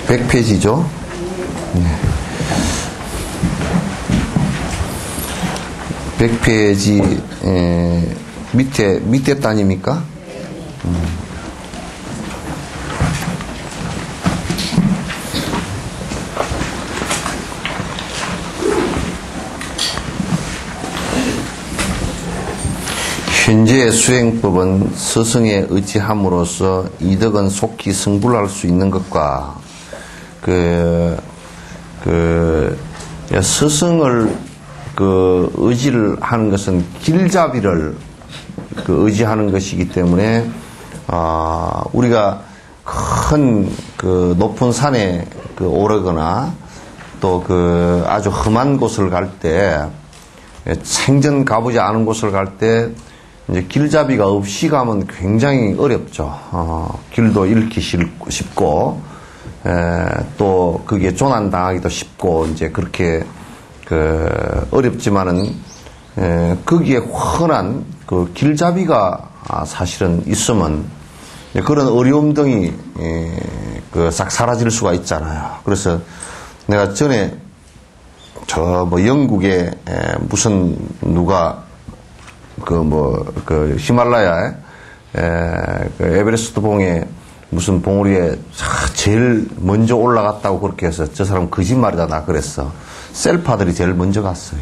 (100페이지죠) 네. 100페이지 밑에 단입니까? 현재의 수행법은 스승에 의지함으로써 이덕은 속히 성불할 수 있는 것과 스승을 의지를 하는 것은 길잡이를 의지하는 것이기 때문에, 우리가 큰 높은 산에 오르거나 또 아주 험한 곳을 갈 때, 생전 가보지 않은 곳을 갈 때, 이제 길잡이가 없이 가면 굉장히 어렵죠. 길도 잃기 쉽고, 또 그게 조난당하기도 쉽고, 이제 그렇게 어렵지만은, 거기에 훤한 길잡이가 사실은 있으면, 그런 어려움 등이 싹 사라질 수가 있잖아요. 그래서 내가 전에 영국에 무슨 누가 히말라야에 에베레스트 봉에 무슨 봉우리에 제일 먼저 올라갔다고 그렇게 해서 저 사람 거짓말이다 나 그랬어. 셀파들이 제일 먼저 갔어요.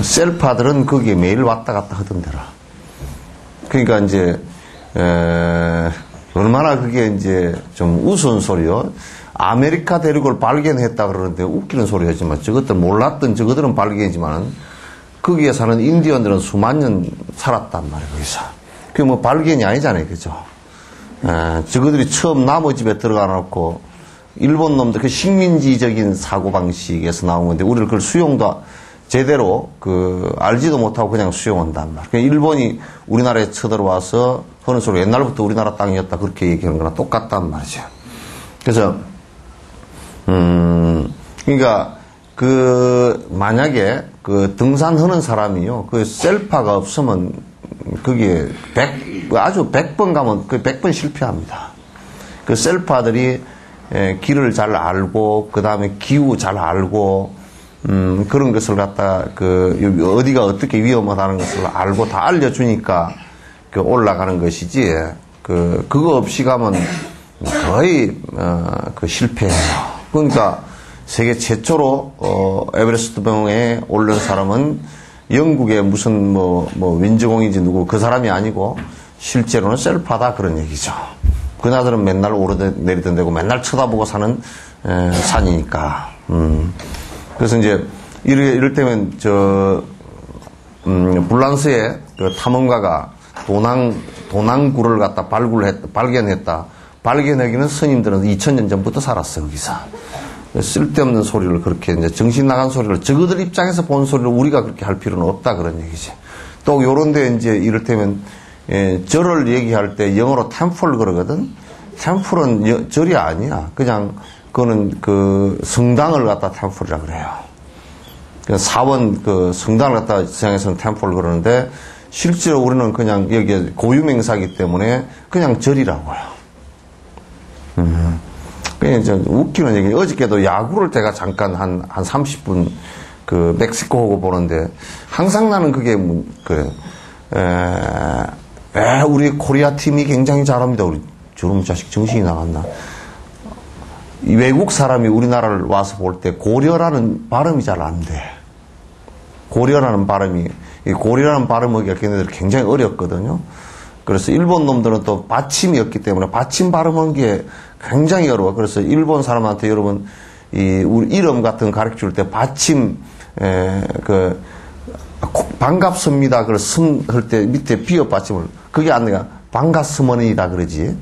셀파들은 거기에 매일 왔다 갔다 하던데라. 그러니까 이제 얼마나 그게 이제 좀 우스운 소리요. 아메리카 대륙을 발견했다 그러는데 웃기는 소리 하지만 저것들 몰랐던 저것들은 발견이지만 거기에 사는 인디언들은 수만 년 살았단 말이에요. 거기서. 그게 뭐 발견이 아니잖아요. 그죠? 저것들이 처음 나무 집에 들어가 놓고 일본 놈들 그 식민지적인 사고방식에서 나온 건데 우리를 그걸 수용도 제대로 알지도 못하고 그냥 수용한단 말이에요. 그러니까 일본이 우리나라에 쳐들어와서 하는 소리 옛날부터 우리나라 땅이었다 그렇게 얘기하는 거랑 똑같단 말이죠. 그래서 그러니까 만약에 등산하는 사람이요 셀파가 없으면 그게 아주 100번 가면 100번 실패합니다. 셀파들이 길을 잘 알고 그 다음에 기후 잘 알고 그런 것을 갖다 어디가 어떻게 위험하다는 것을 알고 다 알려주니까 올라가는 것이지 그거 없이 가면 거의 실패해요. 그러니까 세계 최초로 에베레스트 봉에 오른 사람은 영국의 무슨 윈즈공인지 누구 그 사람이 아니고 실제로는 셀파다 그런 얘기죠. 그나들은 맨날 오르내리던 데고 맨날 쳐다보고 사는 산이니까. 그래서 이제 이럴 때면 불란스의 탐험가가 도난구를 갖다 발견했다. 발견하기는 스님들은 2000년 전부터 살았어 거기서. 쓸데없는 소리를 그렇게 이제 정신 나간 소리를 저그들 입장에서 본 소리를 우리가 그렇게 할 필요는 없다 그런 얘기지. 또 요런데 이제 이를테면 절을 얘기할 때 영어로 템플 그러거든. 템플은 절이 아니야. 그냥 그거는 성당을 갖다 템플이라 그래요. 사원 성당을 갖다 서양에서는 템플 그러는데 실제로 우리는 그냥 여기에 고유명사이기 때문에 그냥 절이라고요. 그냥 좀 웃기는 얘기. 어저께도 야구를 제가 잠깐 한 30분 멕시코하고 보는데 항상 나는 그게 우리 코리아 팀이 굉장히 잘합니다. 우리 저놈 자식 정신이 나갔나. 외국 사람이 우리나라를 와서 볼 때 고려라는 발음이 잘 안 돼. 고려라는 발음이 발음하기가 걔네들 굉장히 어렵거든요. 그래서 일본 놈들은 또 받침이 없기 때문에 받침 발음하는 게 굉장히 어려워. 그래서 일본 사람한테 여러분 우리 이름 같은 거 가르쳐 줄 때 받침 반갑습니다. 그걸 할 때 밑에 비읍 받침을 그게 안 돼가 반갑스머니다 그러지.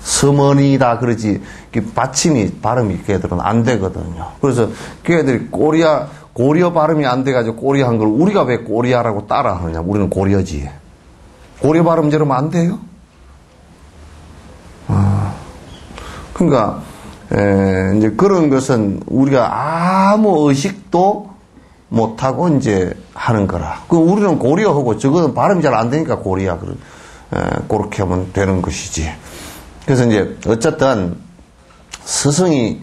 스머니다 그러지. 받침이 발음이 걔들은 안 되거든요. 그래서 걔들이 고려 발음이 안 돼가지고 꼬리한 걸 우리가 왜 꼬리아라고 따라하느냐. 우리는 고려지. 고려 발음 저러면 안 돼요? 그러니까, 이제 그런 것은 우리가 아무 의식도 못하고 이제 하는 거라. 그 우리는 고리어하고 저거는 발음이 잘 안 되니까 고리야. 그렇게 하면 되는 것이지. 그래서 이제 어쨌든 스승이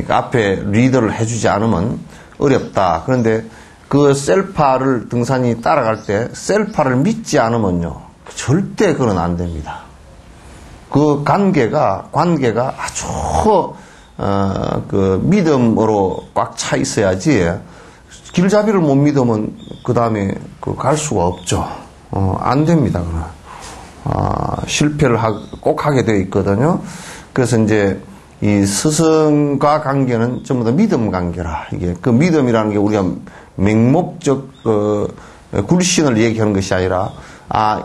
앞에 리더를 해주지 않으면 어렵다. 그런데 그 셀파를 등산이 따라갈 때 셀파를 믿지 않으면요. 절대 그건 안 됩니다. 그 관계가 아주 그 믿음으로 꽉 차 있어야지 길잡이를 못 믿으면 그 다음에 갈 수가 없죠. 안 됩니다. 실패를 꼭 하게 되어 있거든요. 그래서 이제 이 스승과 관계는 전부 다 믿음 관계라. 이게 그 믿음이라는 게 우리가 맹목적 굴신을 얘기하는 것이 아니라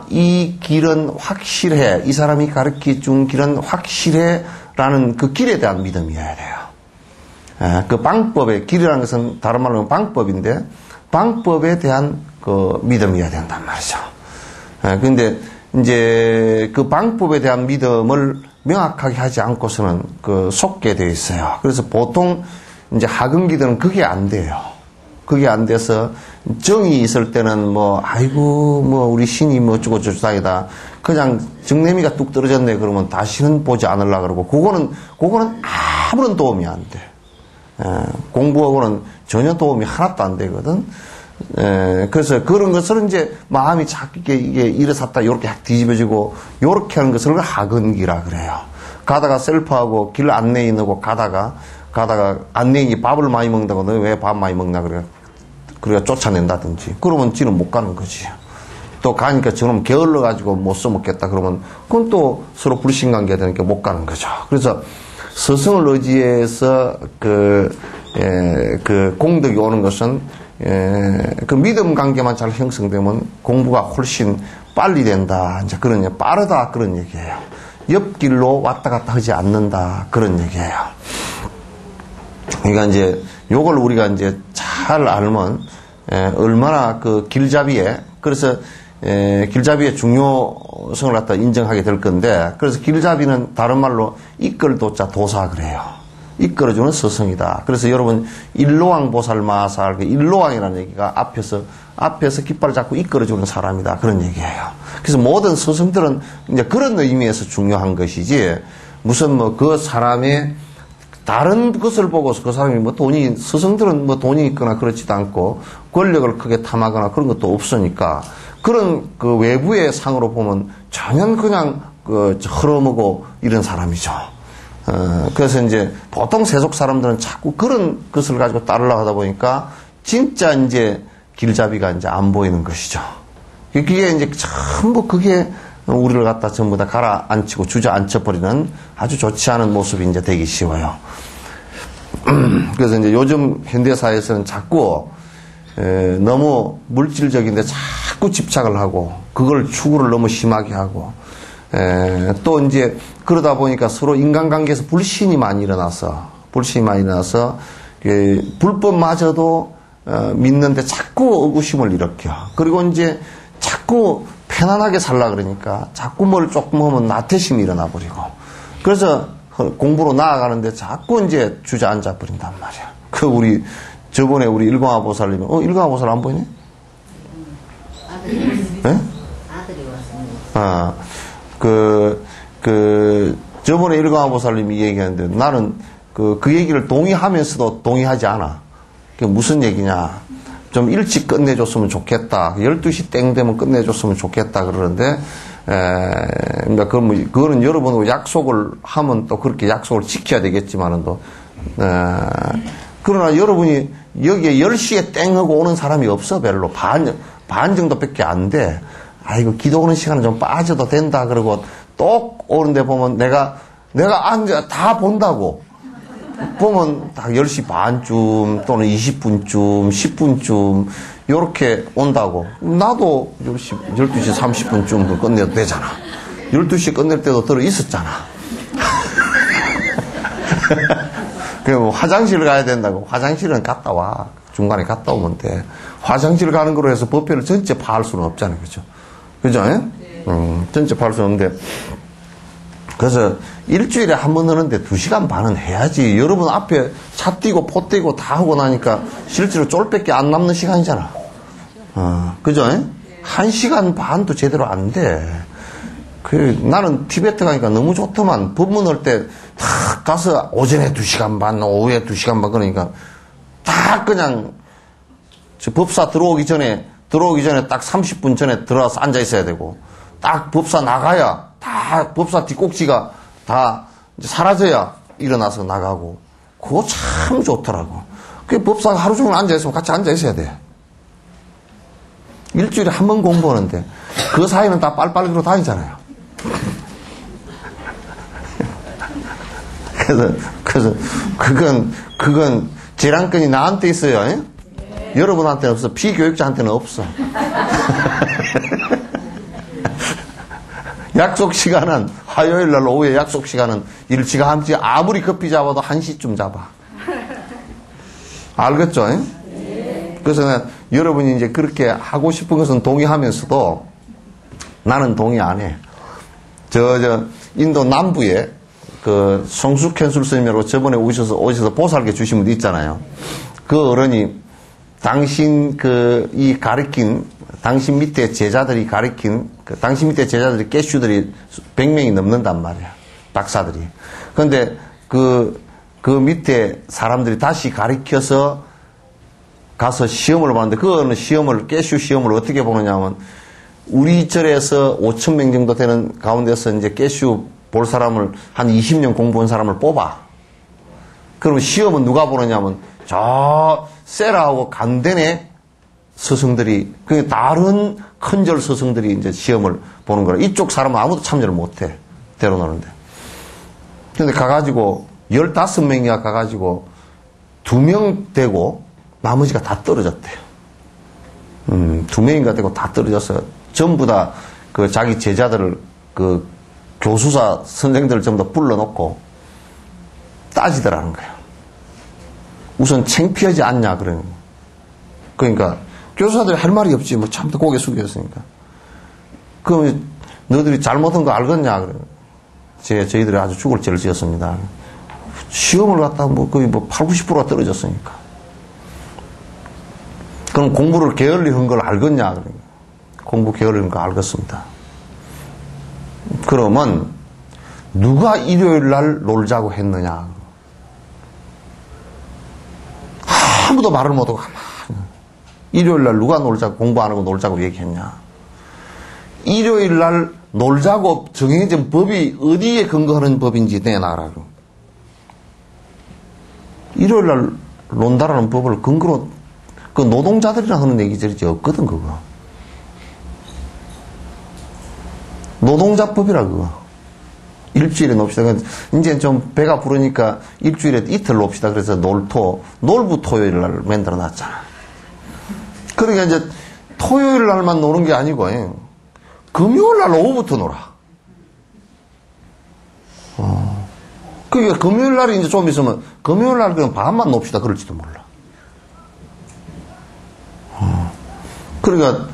이 길은 확실해. 이 사람이 가르쳐 준 길은 확실해. 라는 그 길에 대한 믿음이어야 돼요. 그 방법의 길이라는 것은 다른 말로 하면 방법인데 방법에 대한 그 믿음이어야 된단 말이죠. 근데 이제 그 방법에 대한 믿음을 명확하게 하지 않고서는 속게 되어 있어요. 그래서 보통 이제 하근기들은 그게 안 돼요. 그게 안 돼서 정이 있을 때는 우리 신이 어쩌고 저쩌다 그냥 정내미가 뚝 떨어졌네 그러면 다시는 보지 않으려고 그러고 그거는 아무런 도움이 안 돼. 공부하고는 전혀 도움이 하나도 안 되거든. 그래서 그런 것을 이제 마음이 자꾸 이게 일어섰다 요렇게 뒤집어지고 요렇게 하는 것을 하근기라 그래요. 가다가 셀프하고 길 안내인 하고 가다가 안내인이 밥을 많이 먹는다고 너 왜 밥 많이 먹나 그래가 쫓아낸다든지 그러면 지는 못 가는 거지. 또 가니까 저놈 게을러 가지고 못 써먹겠다 그러면 그건 또 서로 불신관계가 되니까 못 가는 거죠. 그래서 스승을 의지해서 그 공덕이 오는 것은 그 믿음 관계만 잘 형성되면 공부가 훨씬 빨리 된다. 이제 그런 빠르다 그런 얘기예요. 옆길로 왔다 갔다 하지 않는다 그런 얘기예요. 그러니까 이제 요걸 우리가 이제 잘 알면 얼마나 그 길잡이에 그래서 길잡이의 중요성을 갖다 인정하게 될 건데 그래서 길잡이는 다른 말로 이끌도자 도사 그래요. 이끌어주는 스승이다. 그래서 여러분 일로왕 보살마살 일로왕이라는 얘기가 앞에서 깃발을 잡고 이끌어주는 사람이다 그런 얘기예요. 그래서 모든 스승들은 이제 그런 의미에서 중요한 것이지 무슨 그 사람의 다른 것을 보고서 그 사람이 스승들은 돈이 있거나 그렇지도 않고 권력을 크게 탐하거나 그런 것도 없으니까 그런 그 외부의 상으로 보면 전혀 그냥 흐름하고 이런 사람이죠. 그래서 이제 보통 세속 사람들은 자꾸 그런 것을 가지고 따르려고 하다 보니까 진짜 이제 길잡이가 이제 안 보이는 것이죠. 그게 이제 전부 그게 우리를 갖다 전부 다 가라앉히고 주저앉혀버리는 아주 좋지 않은 모습이 이제 되기 쉬워요. 그래서 이제 요즘 현대사회에서는 자꾸 너무 물질적인데 자꾸 집착을 하고 그걸 추구를 너무 심하게 하고 또 이제 그러다 보니까 서로 인간관계에서 불신이 많이 일어나서 불법마저도 믿는데 자꾸 의구심을 일으켜. 그리고 이제 자꾸 편안하게 살라 그러니까 자꾸 뭘 조금 하면 나태심이 일어나 버리고 그래서 공부로 나아가는데 자꾸 이제 주저앉아 버린단 말이야. 저번에 우리 일광화 보살님이 일광화 보살 안 보이네? 아들이 왔습니다. 저번에 일광화 보살님이 얘기하는데 나는 그 얘기를 동의하면서도 동의하지 않아. 그게 무슨 얘기냐. 좀 일찍 끝내줬으면 좋겠다. 12시 땡 되면 끝내줬으면 좋겠다. 그러는데, 그러니까 그거는 여러분하고 약속을 하면 또 그렇게 약속을 지켜야 되겠지만은 그러나 여러분이 여기에 10시에 땡 하고 오는 사람이 없어. 별로. 반 정도밖에 안 돼. 아이고, 기도 오는 시간은 좀 빠져도 된다. 그러고 또 오는데 보면 내가 앉아 다 본다고. 보면 딱 10시 반쯤 또는 20분쯤 10분쯤 요렇게 온다고. 나도 12시 30분쯤 끝내도 되잖아. 12시 끝낼 때도 들어 있었잖아. 그럼 화장실 가야 된다고. 화장실은 갔다 와. 중간에 갔다 오면 돼. 화장실 가는 거로 해서 법회를 전체 파할 수는 없잖아요. 그죠? 그죠? 전체 파할 수는 없는데 그래서 일주일에 한 번 하는데 2시간 반은 해야지. 여러분 앞에 차 띄고 포 띄고 다 하고 나니까 실제로 쫄밖에 안 남는 시간이잖아. 그죠? 1시간 반도 제대로 안 돼. 나는 티베트 가니까 너무 좋더만. 법문 할 때 탁 가서 오전에 2시간 반, 오후에 2시간 반 그러니까 딱 그냥 법사 들어오기 전에 딱 30분 전에 들어와서 앉아 있어야 되고 딱 법사 나가야 다 법사 뒷꼭지가 다 사라져야 일어나서 나가고 그거 참 좋더라고. 그 법사가 하루 종일 앉아 있으면 같이 앉아 있어야 돼. 일주일에 한 번 공부하는데 그 사이는 다 빨빨이로 다니잖아요. 그래서 그건 재량권이 나한테 있어요. 네. 여러분한테는 없어. 피교육자한테는 없어. 약속 시간은 화요일 날 오후에 약속 시간은 일치가 함지 아무리 급히 잡아도 1시쯤 잡아. 알겠죠? 네. 그래서 여러분이 이제 그렇게 하고 싶은 것은 동의하면서도 나는 동의 안 해. 인도 남부에 그 송숙현술 스님이라고 저번에 오셔서 보살게 주신 분도 있잖아요. 그 어른이 당신 당신 밑에 제자들이 당신 밑에 제자들이 깨슈들이 100명이 넘는단 말이야. 박사들이. 그런데 그 밑에 사람들이 다시 가르쳐서 가서 시험을 보는데 그거는 깨슈 시험을 어떻게 보느냐 하면 우리 절에서 5,000명 정도 되는 가운데서 이제 깨슈 볼 사람을 한 20년 공부한 사람을 뽑아. 그러면 시험은 누가 보느냐면 저 세라하고 간덴의 스승들이 다른 큰절 스승들이 이제 시험을 보는 거라. 이쪽 사람은 아무도 참여를 못해. 데려놓는데. 근데 가가지고 15명이가 가가지고 2명 되고 나머지가 다 떨어졌대요. 2명인가 되고 다 떨어져서 전부 다 그 자기 제자들을 그 교수사 선생들을 전부 다 불러놓고 따지더라는 거예요. 우선 창피하지 않냐 그러니까 교수사들이 할 말이 없지. 뭐 참 고개 숙였으니까. 그럼 너희들이 잘못한 거 알겠냐 저희들이 아주 죽을 죄를 지었습니다. 시험을 갖다 거의 8, 90%가 떨어졌으니까. 그럼 공부를 게을리 한 걸 알겠냐 공부 게을리 한 거 알겠습니다. 그러면 누가 일요일 날 놀자고 했느냐? 아무도 말을 못하고 가만히 일요일 날 누가 놀자고 공부 안 하고 놀자고 얘기했냐? 일요일 날 놀자고 정해진 법이 어디에 근거하는 법인지 내놔라고. 일요일 날 논다라는 법을 근거로 그 노동자들이랑 하는 얘기들이 없거든 그거. 노동자법이라 그거. 일주일에 놉시다. 이제 좀 배가 부르니까 일주일에 이틀 놉시다. 그래서 놀부 토요일 날 만들어 놨잖아. 그러니까 이제 토요일 날만 노는 게 아니고 금요일 날 오후부터 놀아. 그러니까 금요일 날이 이제 좀 있으면 금요일 날 그냥 밤만 놉시다. 그럴지도 몰라. 그러니까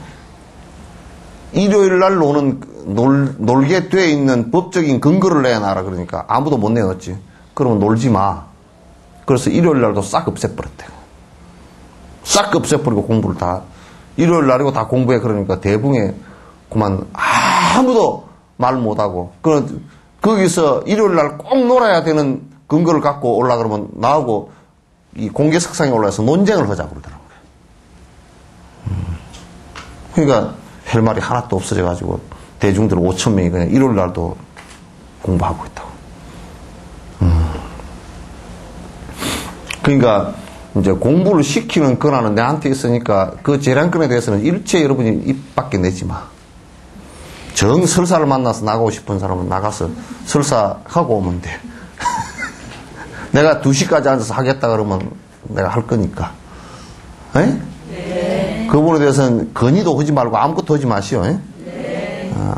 일요일 날 놀게 돼 있는 법적인 근거를 내놔라 그러니까 아무도 못 내놨지. 그러면 놀지 마. 그래서 일요일 날도 싹 없애버렸대. 싹 없애버리고 공부를 다 일요일 날이고 다 공부해 그러니까 대붕에 그만 아무도 말 못하고 거기서 일요일 날 꼭 놀아야 되는 근거를 갖고 올라 그러면 나하고 이 공개석상에 올라와서 논쟁을 하자고 그러더라고요. 그러니까 할 말이 하나도 없어져가지고 대중들 5,000명이 그냥 일요일 날도 공부하고 있다고. 그러니까 이제 공부를 시키는 권한은 내한테 있으니까 그 재량권에 대해서는 일체 여러분이 입 밖에 내지 마. 정 설사를 만나서 나가고 싶은 사람은 나가서 설사하고 오면 돼. 내가 2시까지 앉아서 하겠다 그러면 내가 할 거니까. 에? 네. 그분에 대해서는 건의도 하지 말고 아무것도 하지 마시오. 네.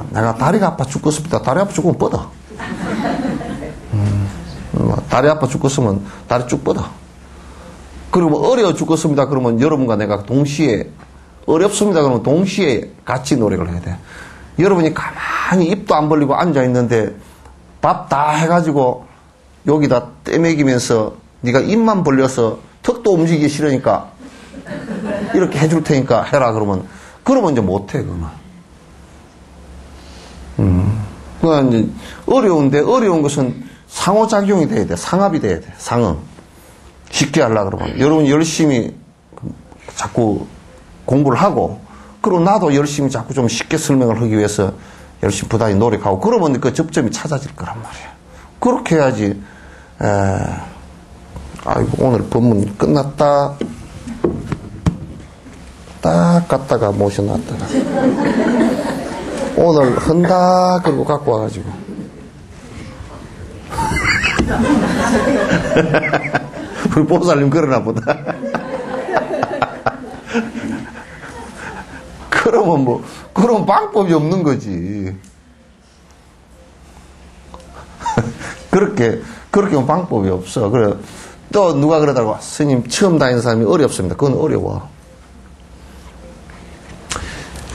내가 다리가 아파 죽겠습니다. 다리 아파 죽으면 뻗어. 다리 아파 죽겠으면 다리 쭉 뻗어. 그리고 어려워 죽겠습니다. 그러면 여러분과 내가 동시에 어렵습니다. 그러면 동시에 같이 노력을 해야 돼. 여러분이 가만히 입도 안 벌리고 앉아 있는데 밥 다 해가지고 여기다 떼먹이면서 네가 입만 벌려서 턱도 움직이기 싫으니까 이렇게 해줄 테니까 해라 그러면 이제 못해 그거는. 그건 이제 어려운데 어려운 것은 상호작용이 돼야 돼. 상합이 돼야 돼. 상응. 쉽게 하려고 그러면 여러분이 열심히 자꾸 공부를 하고 그리고 나도 열심히 자꾸 좀 쉽게 설명을 하기 위해서 열심히 부단히 노력하고 그러면 그 접점이 찾아질 거란 말이야. 그렇게 해야지. 아이고 오늘 법문 끝났다. 딱 갔다가 모셔놨다가 오늘 헌다 그러고 갖고 와가지고 우리 보살님 그러나 보다. 그러면 그런 방법이 없는 거지. 그렇게 하면 방법이 없어. 그래. 또 누가 그러더라고. 스님 처음 다니는 사람이 어렵습니다. 그건 어려워.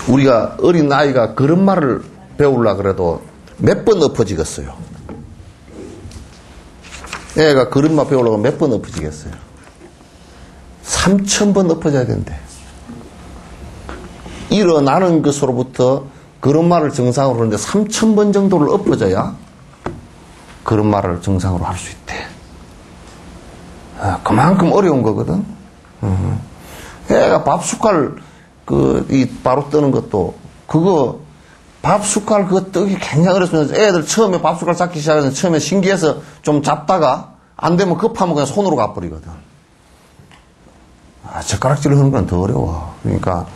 우리가 어린 아이가 걸음마를 배우려고 그래도 몇 번 엎어지겠어요. 애가 걸음마 배우려고 몇 번 엎어지겠어요. 3,000번 엎어져야 된대. 일어나는 것으로부터 걸음마를 정상으로 하는데 3,000번 정도를 엎어져야 걸음마를 정상으로 할 수 있대. 그만큼 어려운 거거든. 애가 밥 숟갈 바로 뜨는 것도 밥 숟갈 그거 뜨기 굉장히 어렵습니다. 애들 처음에 밥 숟갈 잡기 시작하면 처음에 신기해서 좀 잡다가 안 되면 급하면 그냥 손으로 가버리거든. 젓가락질을 하는 건 더 어려워. 그러니까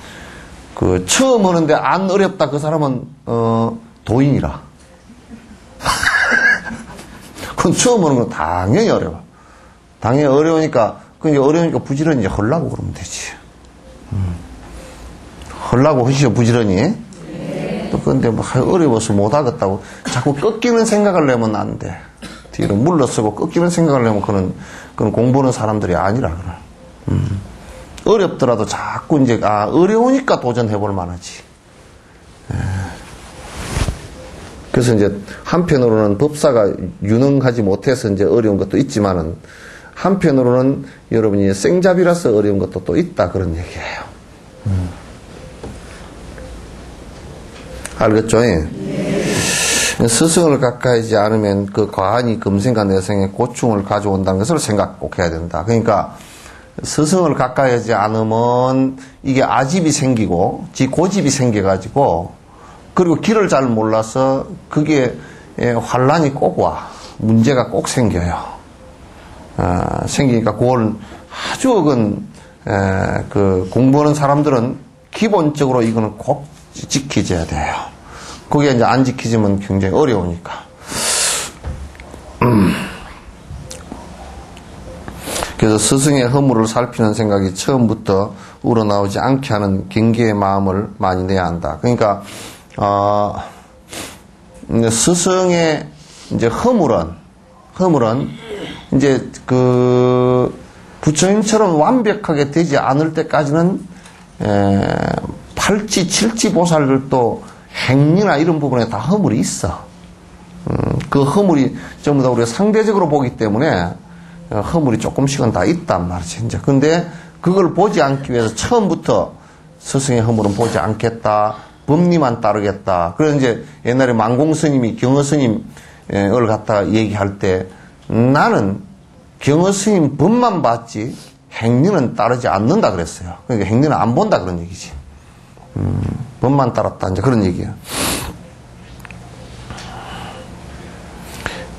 처음 하는데 안 어렵다 그 사람은 도인이라. 그건 처음 하는 건 당연히 어려워. 당연히 어려우니까 부지런히 이제 하려고 그러면 되지. 하려고 하시죠 부지런히. 네. 또 근데 어려워서 못 하겠다고 자꾸 꺾이는 생각을 내면 안 돼. 뒤로 물러서고 꺾이는 생각을 내면 그건 공부하는 사람들이 아니라 그래. 어렵더라도 자꾸 이제 어려우니까 도전해볼 만하지. 그래서 이제 한편으로는 법사가 유능하지 못해서 이제 어려운 것도 있지만은 한편으로는 여러분이 생잡이라서 어려운 것도 또 있다 그런 얘기예요. 알겠죠? 네. 스승을 가까이 하지 않으면 그 과한이 금생과 내생에 고충을 가져온다는 것을 생각 꼭 해야 된다. 그러니까 스승을 가까이 하지 않으면 이게 아집이 생기고 고집이 생겨가지고 그리고 길을 잘 몰라서 그게 환란이 꼭 와. 문제가 꼭 생겨요. 생기니까 그걸 아주 공부하는 사람들은 기본적으로 이거는 꼭 지키셔야 돼요. 그게 이제 안 지키지면 굉장히 어려우니까. 그래서 스승의 허물을 살피는 생각이 처음부터 우러나오지 않게 하는 경계의 마음을 많이 내야 한다. 그러니까 스승의 이제 허물은 이제 부처님처럼 완벽하게 되지 않을 때까지는 팔지 칠지 보살들도 행리나 이런 부분에 다 허물이 있어. 그 허물이 전부 다 우리가 상대적으로 보기 때문에 허물이 조금씩은 다 있단 말이지. 이제 근데 그걸 보지 않기 위해서 처음부터 스승의 허물은 보지 않겠다. 법리만 따르겠다. 그래서 이제 옛날에 만공스님이 경허스님을 갖다가 얘기할 때 나는 경허스님 법만 봤지 행리는 따르지 않는다 그랬어요. 그러니까 행리는 안 본다 그런 얘기지. 법만 따랐다 이제 그런 얘기야.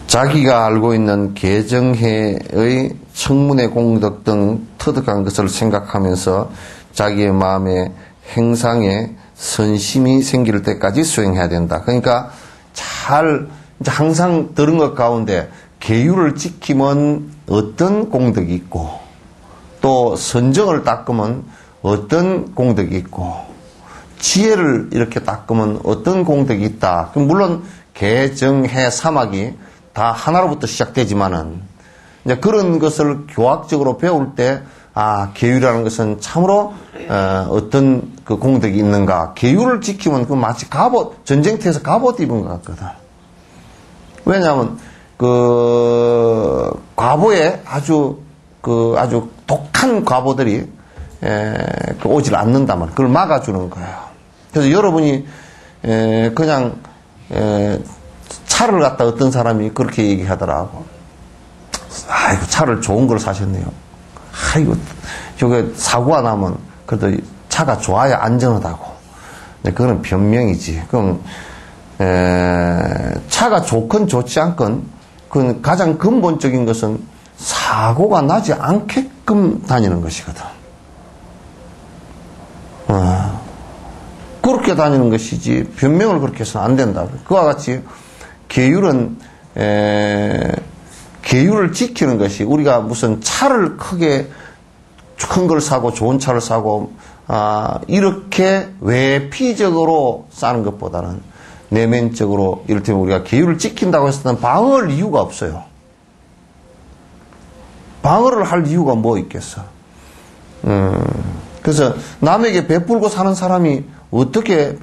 자기가 알고 있는 개정해의 청문회 공덕 등 터득한 것을 생각하면서 자기의 마음의 행상에 선심이 생길 때까지 수행해야 된다. 그러니까 이제 항상 들은 것 가운데 계율을 지키면 어떤 공덕이 있고 또 선정을 닦으면 어떤 공덕이 있고 지혜를 이렇게 닦으면 어떤 공덕이 있다. 물론 개정해 사막이 다 하나로부터 시작되지만은 이제 그런 것을 교학적으로 배울 때 계율이라는 것은 참으로 어떤 그 공덕이 있는가. 계율을 지키면 그 마치 전쟁터에서 갑옷 입은 것 같거든. 왜냐하면 과보에 아주 독한 과보들이 오질 않는다면 그걸 막아주는 거예요. 그래서 여러분이 그냥 차를 갖다 어떤 사람이 그렇게 얘기하더라고. 아이고 차를 좋은 걸 사셨네요. 아이고 저게 사고가 나면 그래도 차가 좋아야 안전하다고. 그거는 변명이지. 그럼 차가 좋건 좋지 않건 그 가장 근본적인 것은 사고가 나지 않게끔 다니는 것이거든. 그렇게 다니는 것이지 변명을 그렇게 해서는 안 된다. 그와 같이 계율은 계율을 지키는 것이 우리가 무슨 차를 크게 큰 걸 사고 좋은 차를 사고 이렇게 외피적으로 사는 것보다는 내면적으로 이를테면 우리가 계율을 지킨다고 했을 때는 방어할 이유가 없어요. 방어를 할 이유가 뭐 있겠어. 그래서 남에게 베풀고 사는 사람이 어떻게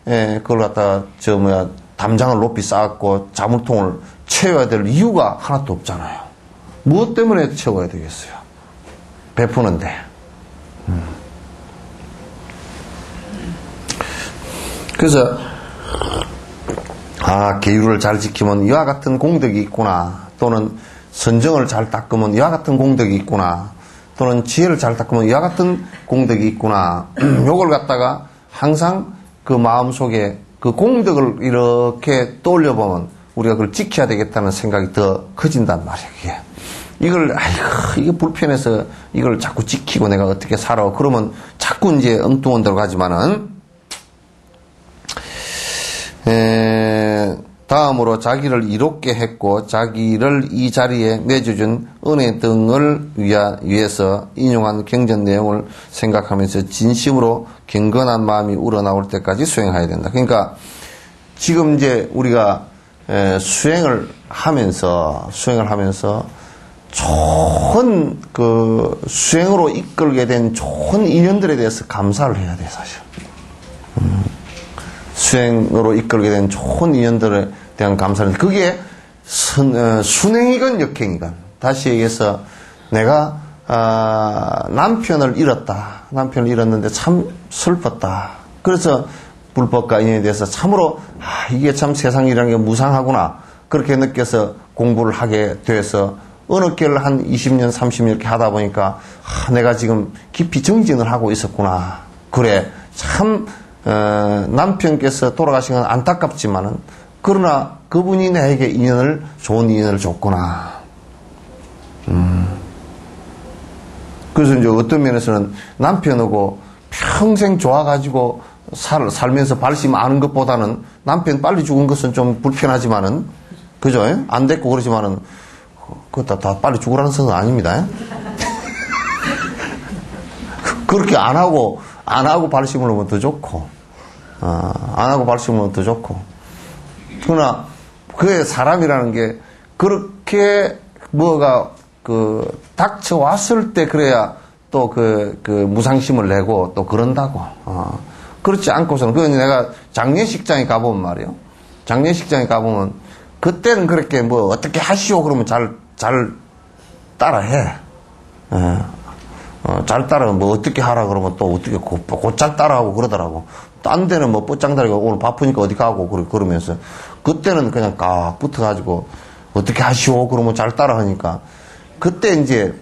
그걸 갖다가 담장을 높이 쌓았고 자물통을 채워야 될 이유가 하나도 없잖아요. 무엇 때문에 채워야 되겠어요? 베푸는데. 그래서 계율을 잘 지키면 이와 같은 공덕이 있구나. 또는 선정을 잘 닦으면 이와 같은 공덕이 있구나. 또는 지혜를 잘 닦으면 이와 같은 공덕이 있구나. 요걸 갖다가 항상 그 마음속에 그 공덕을 이렇게 떠올려보면 우리가 그걸 지켜야 되겠다는 생각이 더 커진단 말이에요. 이게 불편해서 이걸 자꾸 지키고 내가 어떻게 살아. 그러면 자꾸 이제 엉뚱한 데로 가지만은, 다음으로 자기를 이롭게 했고 자기를 이 자리에 맺어준 은혜 등을 위해서 인용한 경전 내용을 생각하면서 진심으로 경건한 마음이 우러나올 때까지 수행해야 된다. 그러니까 지금 이제 우리가 수행을 하면서 좋은 수행으로 이끌게 된 좋은 인연들에 대해서 감사를 해야 돼, 사실. 수행으로 이끌게 된 좋은 인연들에 대한 감사는 그게 순행이건 역행이건 다시 얘기해서 내가 남편을 잃었는데 참 슬펐다. 그래서 불법과 인연에 대해서 참으로 이게 참 세상이라는 게 무상하구나 그렇게 느껴서 공부를 하게 돼서 어느 길 한 20년 30년 이렇게 하다 보니까 내가 지금 깊이 정진을 하고 있었구나. 그래 참 남편께서 돌아가신 건 안타깝지만은 그러나 그분이 나에게 좋은 인연을 줬구나. 그래서 이제 어떤 면에서는 남편하고 평생 좋아가지고 살면서 발심 아는 것보다는 남편 빨리 죽은 것은 좀 불편하지만은 그죠? 안 됐고 그러지만은 그거 다 빨리 죽으라는 것은 아닙니다. 그렇게 안 하고 발심을 하면 더 좋고, 안 하고 발심을 하면 더 좋고. 그러나, 그의 사람이라는 게, 그렇게, 닥쳐왔을 때 그래야 또 무상심을 내고 또 그런다고. 그렇지 않고서는, 내가 장례식장에 가보면 말이에요. 장례식장에 가보면, 그때는 그렇게 어떻게 하시오 그러면 잘 따라해. 잘 따라하면 어떻게 하라 그러면 또 어떻게 곧잘 따라하고 그러더라고. 딴 데는 뻗장다리가 오늘 바쁘니까 어디 가고 그러면서 그때는 그냥 깍 붙어가지고 어떻게 하시오 그러면 잘 따라하니까 그때 이제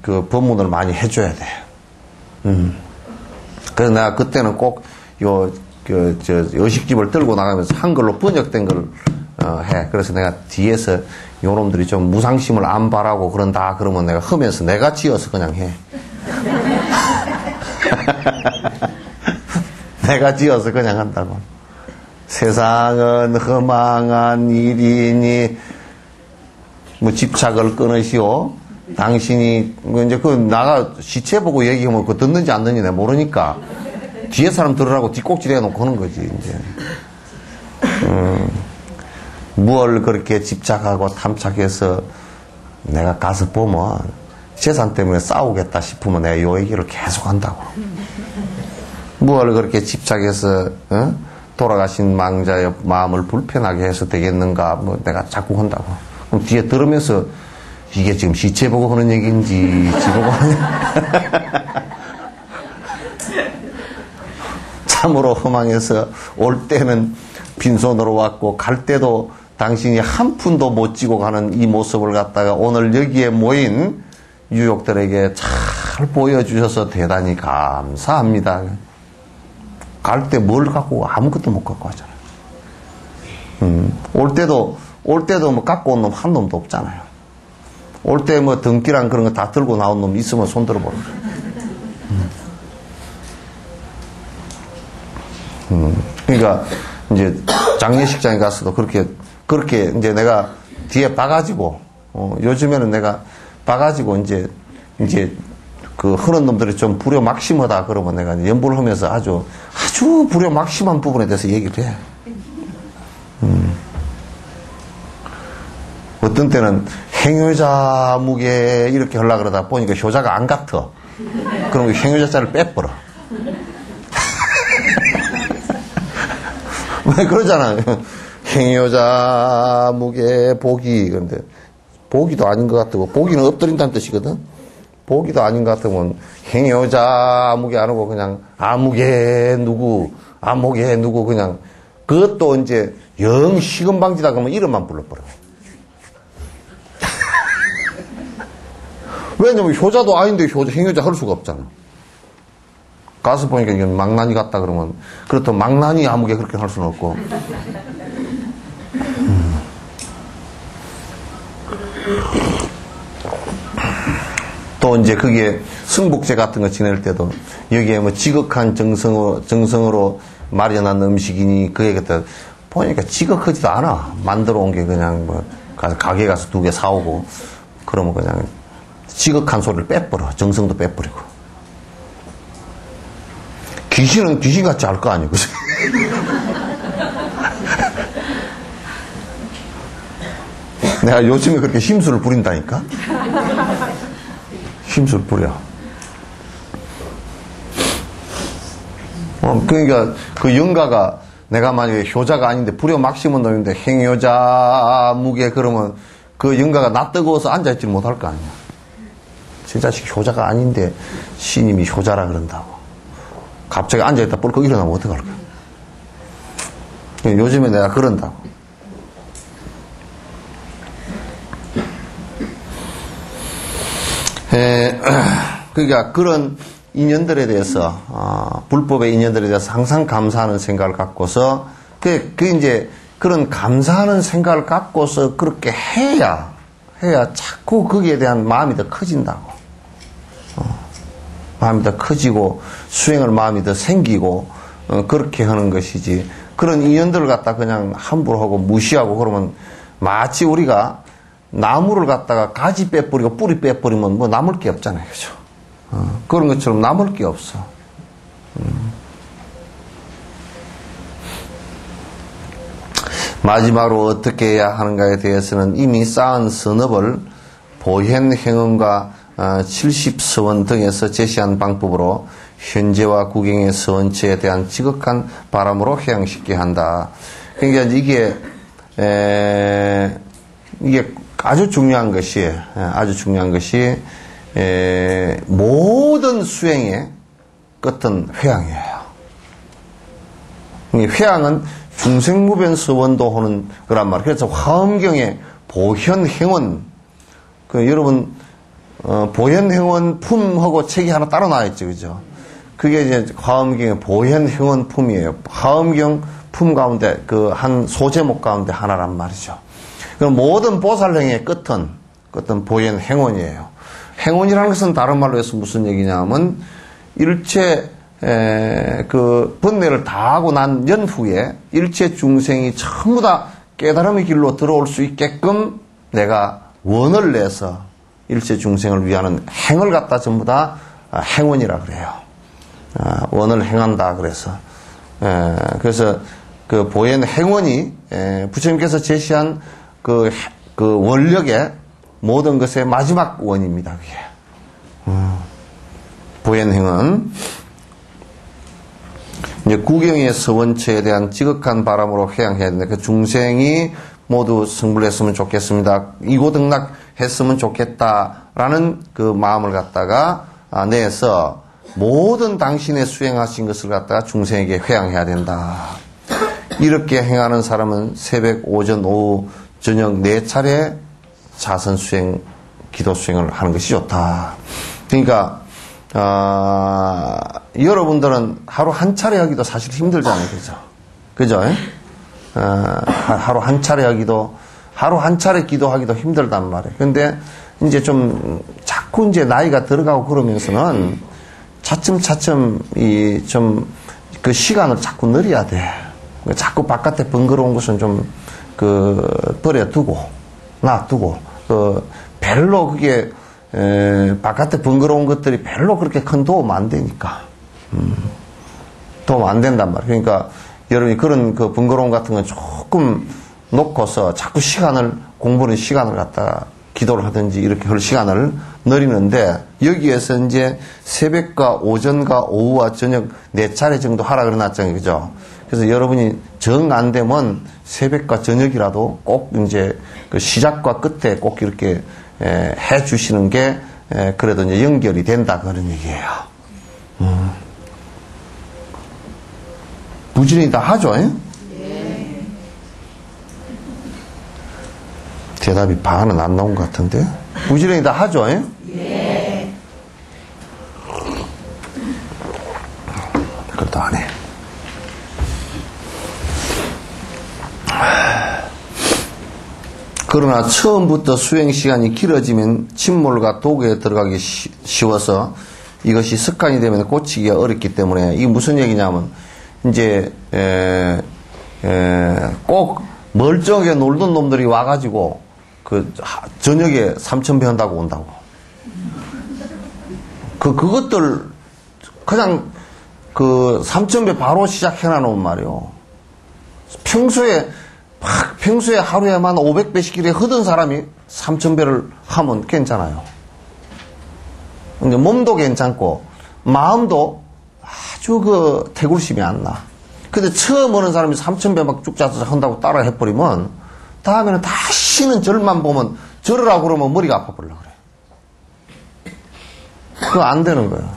그 법문을 많이 해줘야 돼. 그래서 내가 그때는 꼭 여식집을 들고 나가면서 한글로 번역된 걸 해. 그래서 내가 뒤에서 요놈들이 좀 무상심을 안 바라고 그런다 그러면 내가 하면서 내가 지어서 그냥 해. 내가 지어서 그냥 한다고. 세상은 허망한 일이니 집착을 끊으시오. 당신이 이제 나가 시체 보고 얘기하면 그거 듣는지 안 듣는지 내가 모르니까 뒤에 사람 들으라고 뒷꼭지를 해놓고 하는 거지 이제. 뭘 그렇게 집착하고 탐착해서 내가 가서 보면 재산 때문에 싸우겠다 싶으면 내가 요 얘기를 계속 한다고. 뭘 그렇게 집착해서 돌아가신 망자의 마음을 불편하게 해서 되겠는가, 뭐 내가 자꾸 한다고. 그럼 뒤에 들으면서 이게 지금 시체 보고 하는 얘기인지, 지보고 하는 참으로 허망해서 올 때는 빈손으로 왔고 갈 때도 당신이 한 푼도 못 쥐고 가는 이 모습을 갖다가 오늘 여기에 모인 유족들에게 잘 보여주셔서 대단히 감사합니다. 갈 때 뭘 갖고 아무것도 못 갖고 왔잖아요. 올 때도 뭐 갖고 온 놈 한 놈도 없잖아요. 올 때 뭐 등기랑 그런 거 다 들고 나온 놈 있으면 손 들어보라. 그러니까 이제 장례식장에 가서도 그렇게 이제 내가 뒤에 봐가지고 요즘에는 내가 봐가지고 이제 그 흐른 놈들이 좀 불효 막심하다 그러면 내가 연불을 하면서 아주 불효 막심한 부분에 대해서 얘기를 해. 어떤 때는 행효자 무게 이렇게 하려고 그러다 보니까 효자가 안 같아. 그럼 행효자자를 빼버려. 왜 그러잖아요. 행효자 무게 복이. 근데 복이도 아닌 것 같고, 복이는 엎드린다는 뜻이거든. 복이도 아닌 것 같으면 행효자 무게 안 하고 그냥 아무개 누구 그냥 그것도 이제 영 시금방지다 그러면 이름만 불러버려. 왜냐면 효자도 아닌데 행효자 할 수가 없잖아. 가서 보니까 이건 망나니 같다 그러면 그렇다면 망나니 아무개 그렇게 할 수는 없고. 또 이제 거기에 승복제 같은 거 지낼 때도 여기에 뭐 지극한 정성으로 마련한 음식이니 그에 갖다 보니까 지극하지도 않아. 만들어 온 게 그냥 뭐 가게 가서 2개 사오고 그러면 그냥 지극한 소리를 빼버려. 정성도 빼버리고. 귀신은 귀신같이 할 거 아니에요. 그죠? 내가 요즘에 그렇게 힘수를 부린다니까? 힘수를 부려. 그러니까 그 영가가 내가 만약에 효자가 아닌데 불효 막심은 놈인데 행효자 무게 그러면 그 영가가 나 뜨거워서 앉아있지 못할 거 아니야. 저 자식 효자가 아닌데 신임이 효자라 그런다고. 갑자기 앉아있다 뻘컥 일어나면 어떡할 거야. 요즘에 내가 그런다고. 그러니까 그런 인연들에 대해서 불법의 인연들에 대해서 항상 감사하는 생각을 갖고서 그 이제 그런 감사하는 생각을 갖고서 그렇게 해야 자꾸 거기에 대한 마음이 더 커진다고. 마음이 더 커지고 수행을 마음이 더 생기고 그렇게 하는 것이지. 그런 인연들을 갖다 그냥 함부로 하고 무시하고 그러면 마치 우리가 나무를 갖다가 가지 빼버리고 뿌리 빼버리면 뭐 남을 게 없잖아요. 그죠? 그런 것처럼 남을 게 없어. 마지막으로 어떻게 해야 하는가에 대해서는 이미 쌓은 선업을 보현행언과 70서원 등에서 제시한 방법으로 현재와 구경의 서원처에 대한 지극한 바람으로 해양시키게 한다. 그러니까 이게 아주 중요한 것이 모든 수행의 끝은 회양이에요. 회양은 중생무변서원도 하는 거란 말이에요. 그래서 화엄경에 보현행원, 여러분 보현행원 품하고 책이 하나 따로 나와 있죠, 그죠? 그게 이제 화엄경의 보현행원 품이에요. 화엄경 품 가운데 한 소제목 가운데 하나란 말이죠. 그럼 모든 보살행의 끝은 보현행원이에요. 행원이라는 것은 다른 말로 해서 무슨 얘기냐면 일체 번뇌를 다 하고 난 연후에 일체 중생이 전부 다 깨달음의 길로 들어올 수 있게끔 내가 원을 내서 일체 중생을 위하는 행을 갖다 전부 다 행원이라 그래요. 원을 행한다 그래서. 그래서 그 보현 행원이 부처님께서 제시한 그 원력의 모든 것의 마지막 원입니다. 그게. 보현 행원. 이제 구경의 서원처에 대한 지극한 바람으로 회양해야 된다. 그 중생이 모두 성불했으면 좋겠습니다. 이고등락했으면 좋겠다라는 그 마음을 갖다가 내서 모든 당신의 수행하신 것을 갖다가 중생에게 회양해야 된다. 이렇게 행하는 사람은 새벽, 오전, 오후, 저녁 4차례 자선 수행, 기도 수행을 하는 것이 좋다. 그러니까 여러분들은 하루 한 차례 하기도 사실 힘들잖아요. 그죠? 하루 한 차례 하기도, 하루 한 차례 기도하기도 힘들단 말이에요. 근데 이제 좀 자꾸 이제 나이가 들어가고 그러면서는 차츰 그 시간을 자꾸 늘려야 돼. 자꾸 바깥에 번거로운 것은 좀 버려두고, 놔두고, 별로 그게, 바깥에 번거로운 것들이 별로 그렇게 큰 도움 안 되니까. 도움 안 된단 말이에요. 그러니까, 여러분이 그런 그 번거로움 같은 건 조금 놓고서 자꾸 공부는 시간을 갖다가 기도를 하든지 이렇게 할 시간을 늘리는데, 여기에서 이제 새벽과 오전과 오후와 저녁 4차례 정도 하라 그래놨잖아요. 그죠? 그래서 여러분이 정 안 되면 새벽과 저녁이라도 꼭 이제 그 시작과 끝에 꼭 이렇게 해 주시는 게 그래도 이제 연결이 된다 그런 얘기예요. 부지런히 다 하죠? 네. 대답이 반은 안 나온 것 같은데? 부지런히 다 하죠? 네. 그것도 안 해. 그러나 처음부터 수행 시간이 길어지면 침몰과 도구에 들어가기 쉬워서 이것이 습관이 되면 고치기가 어렵기 때문에 이게 무슨 얘기냐면 이제 꼭 멀쩡하게 놀던 놈들이 와가지고 그 저녁에 3,000배 한다고 온다고. 그것들 그냥 그 3,000배 바로 시작해놔 놓은 말이요. 평소에 하루에만 500배씩 이렇게 하던 사람이 3,000배를 하면 괜찮아요. 근데 몸도 괜찮고 마음도 아주 태굴심이 안 나. 근데 처음 오는 사람이 3,000배 막 쭉 짜서 한다고 따라 해버리면 다음에는 다시는 절만 보면 절으라고 그러면 머리가 아파버려 그래. 그거 안 되는 거예요.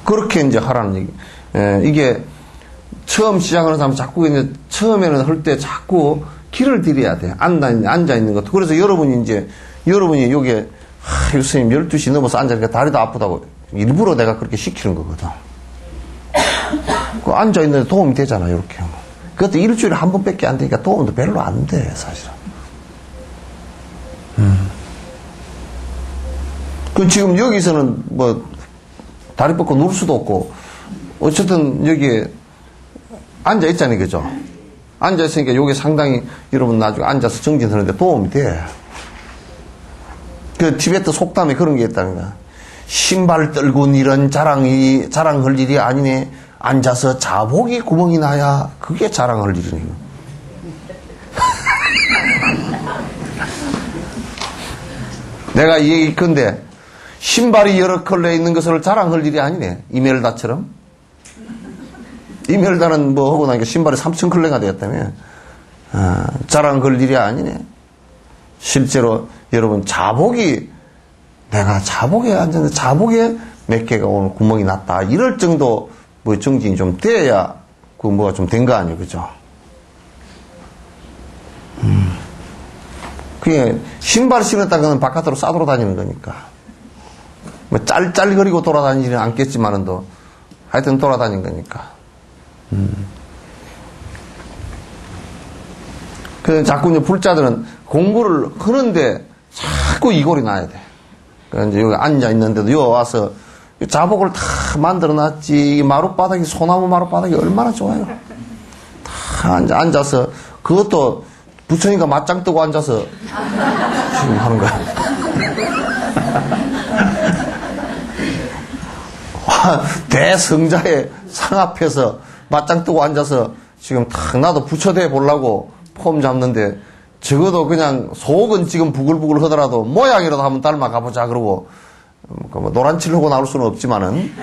그렇게 이제 하라는 얘기. 이게 처음 시작하는 사람 자꾸 이제 처음에는 할 때 자꾸 길을 들여야 돼. 앉아 있는 것도. 그래서 여러분이 여기에 교수님 12시 넘어서 앉으니까 다리도 아프다고 일부러 내가 그렇게 시키는 거거든. 그 앉아 있는데 도움이 되잖아, 이렇게 하면. 그것도 일주일에 한 번밖에 안 되니까 도움도 별로 안 돼, 사실은. 그 지금 여기서는 뭐 다리 뻗고 누울 수도 없고 어쨌든 여기에 앉아 있잖아요, 그죠? 앉아 있으니까 요게 상당히 여러분 나중에 앉아서 정진하는데 도움이 돼. 그 티베트 속담에 그런 게 있다는 거야. 신발 떨고 이런 자랑할 일이 아니네. 앉아서 자복이 구멍이 나야 그게 자랑할 일이네. 내가 이 얘기 건데 신발이 여러 컬러에 있는 것을 자랑할 일이 아니네. 이멜다처럼. 이멜다는 뭐 하고 나니까 신발이 3,000컬러가 되었다며. 자랑할 일이 아니네. 실제로 여러분 내가 자복에 앉았는데 자복에 몇 개가 오늘 구멍이 났다. 이럴 정도 뭐 정진이 좀 돼야 그 뭐가 좀 된 거 아니에요, 그죠? 그게 신발 신었다는 건 바깥으로 싸돌아 다니는 거니까. 뭐 짤짤거리고 돌아다니지는 않겠지만은 또 하여튼 돌아다니는 거니까. 그 자꾸 이제 불자들은 공부를 하는데 자꾸 이골이 나야 돼. 그러니까 이제 여기 앉아 있는데도 여기 와서 자복을 다 만들어 놨지. 마룻바닥이, 소나무 마룻바닥이 얼마나 좋아요. 다 앉아서, 그것도 부처님과 맞짱 뜨고 앉아서 지금 하는 거야. 대성자의 상 앞에서 맞짱 뜨고 앉아서 지금 탁 나도 부처대 보려고 폼 잡는데 적어도 그냥 속은 지금 부글부글 하더라도 모양이라도 한번 닮아 가보자 그러고 뭐 노란칠 하고 나올 수는 없지만은